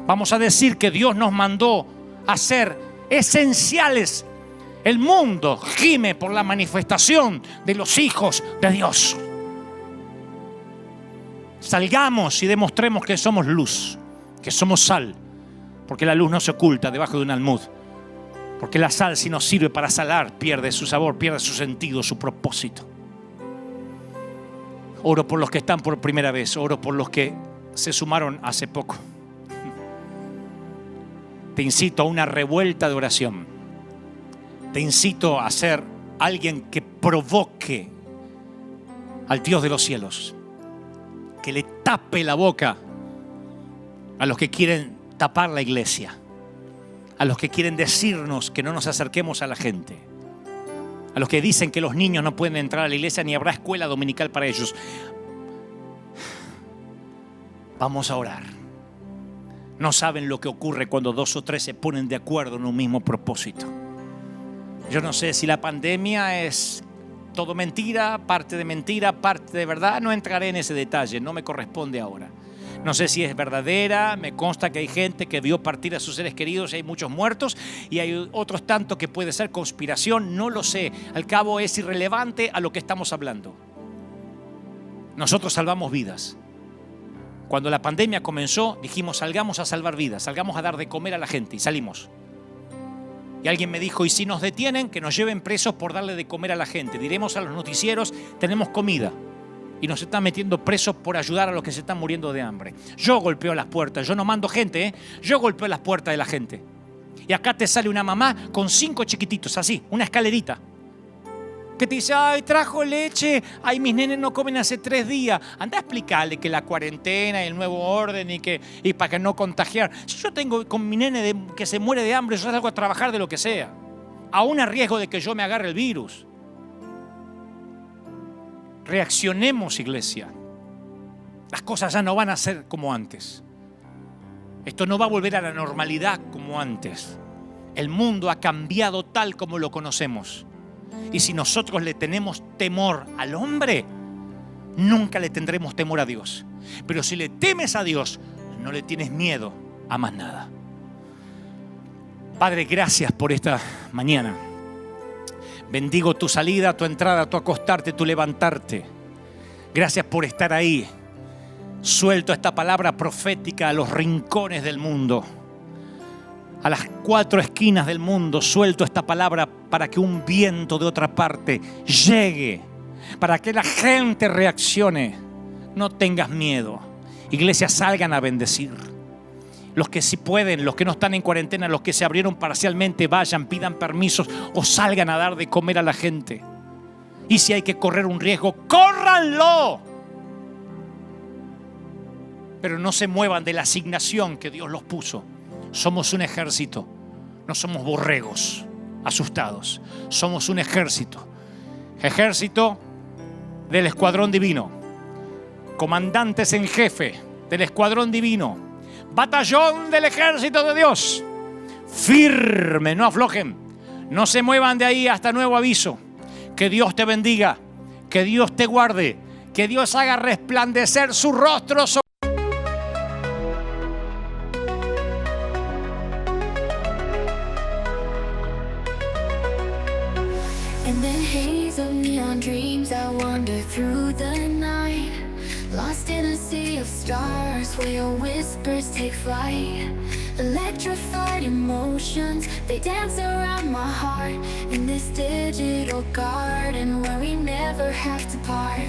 Vamos a decir que Dios nos mandó a ser esenciales. El mundo gime por la manifestación de los hijos de Dios. Salgamos y demostremos que somos luz, que somos sal, porque la luz no se oculta debajo de un almud. Porque la sal, si no sirve para salar, pierde su sabor, pierde su sentido, su propósito. Oro por los que están por primera vez, oro por los que se sumaron hace poco. Te incito a una revuelta de oración. Te incito a ser alguien que provoque al Dios de los cielos, que le tape la boca a los que quieren tapar la iglesia, a los que quieren decirnos que no nos acerquemos a la gente, a los que dicen que los niños no pueden entrar a la iglesia ni habrá escuela dominical para ellos. Vamos a orar. No saben lo que ocurre cuando 2 o 3 se ponen de acuerdo en un mismo propósito. Yo no sé si la pandemia es todo mentira, parte de verdad. No entraré en ese detalle, no me corresponde ahora. No sé si es verdadera, me consta que hay gente que vio partir a sus seres queridos y hay muchos muertos y hay otros tantos que puede ser conspiración, no lo sé. Al cabo es irrelevante a lo que estamos hablando. Nosotros salvamos vidas. Cuando la pandemia comenzó, dijimos salgamos a salvar vidas, salgamos a dar de comer a la gente y salimos. Y alguien me dijo, ¿y si nos detienen? Que nos lleven presos por darle de comer a la gente. Diremos a los noticieros, tenemos comida. Y nos están metiendo presos por ayudar a los que se están muriendo de hambre. Yo golpeo las puertas, yo no mando gente, yo golpeo las puertas de la gente. Y acá te sale una mamá con 5 chiquititos, así, una escalerita. Que te dice, ay, trajo leche, ay, mis nenes no comen hace 3 días. Anda a explicarle que la cuarentena y el nuevo orden y para que no contagiar. Si yo tengo con mi nene que se muere de hambre, yo salgo a trabajar de lo que sea. Aún a riesgo de que yo me agarre el virus. Reaccionemos, iglesia. Las cosas ya no van a ser como antes. Esto no va a volver a la normalidad como antes. El mundo ha cambiado tal como lo conocemos. Y si nosotros le tenemos temor al hombre, nunca le tendremos temor a Dios. Pero si le temes a Dios, no le tienes miedo a más nada. Padre, gracias por esta mañana. Bendigo tu salida, tu entrada, tu acostarte, tu levantarte. Gracias por estar ahí. Suelto esta palabra profética a los rincones del mundo, a las 4 esquinas del mundo. Suelto esta palabra para que un viento de otra parte llegue, para que la gente reaccione. No tengas miedo. Iglesia, salgan a bendecir. Los que sí pueden, los que no están en cuarentena, los que se abrieron parcialmente, vayan, pidan permisos o salgan a dar de comer a la gente. Y si hay que correr un riesgo, ¡córranlo! Pero no se muevan de la asignación que Dios los puso. Somos un ejército, no somos borregos asustados. Somos un ejército. Ejército del escuadrón divino. Comandantes en jefe del escuadrón divino. Batallón del ejército de Dios. Firme, no aflojen. No se muevan de ahí hasta nuevo aviso. Que Dios te bendiga. Que Dios te guarde. Que Dios haga resplandecer su rostro sobre In the haze of neon dreams, I wander through the night, lost in a sea of stars where your whispers take flight. Electrified emotions, they dance around my heart in this digital garden where we never have to part.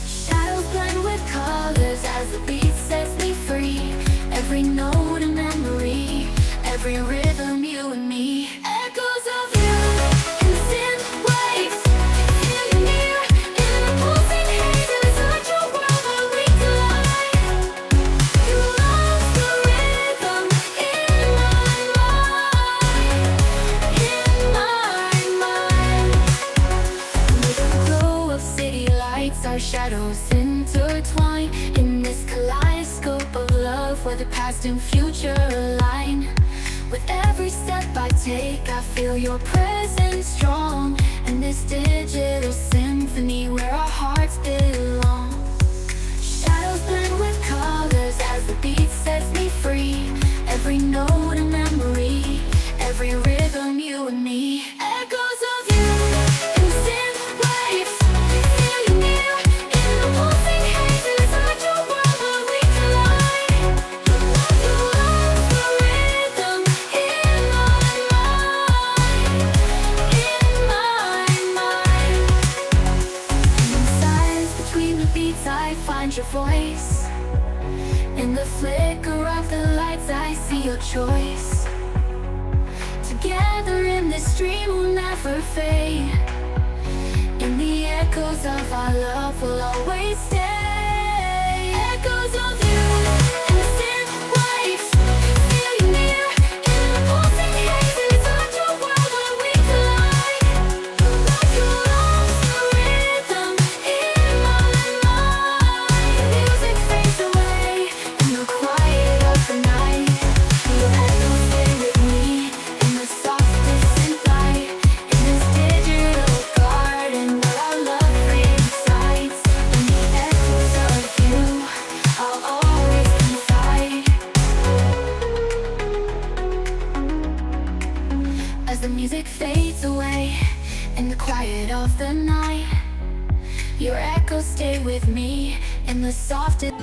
Shadows blend with colors as the beat sets me free. Every note a memory, every rhythm you and me. Echoes of you. Our shadows intertwine in this kaleidoscope of love where the past and future align. With every step I take, I feel your presence strong, and this digital symphony where our hearts belong. Shadows blend with colors as the beat sets me free. Every note a memory, every rhythm you and me. Echoes of you. Your voice in the flicker of the lights, I see your choice. Together in this dream we'll never fade. In the echoes of our love we'll always stay. Echoes of you. The music fades away in the quiet of the night. Your echoes stay with me in the softest.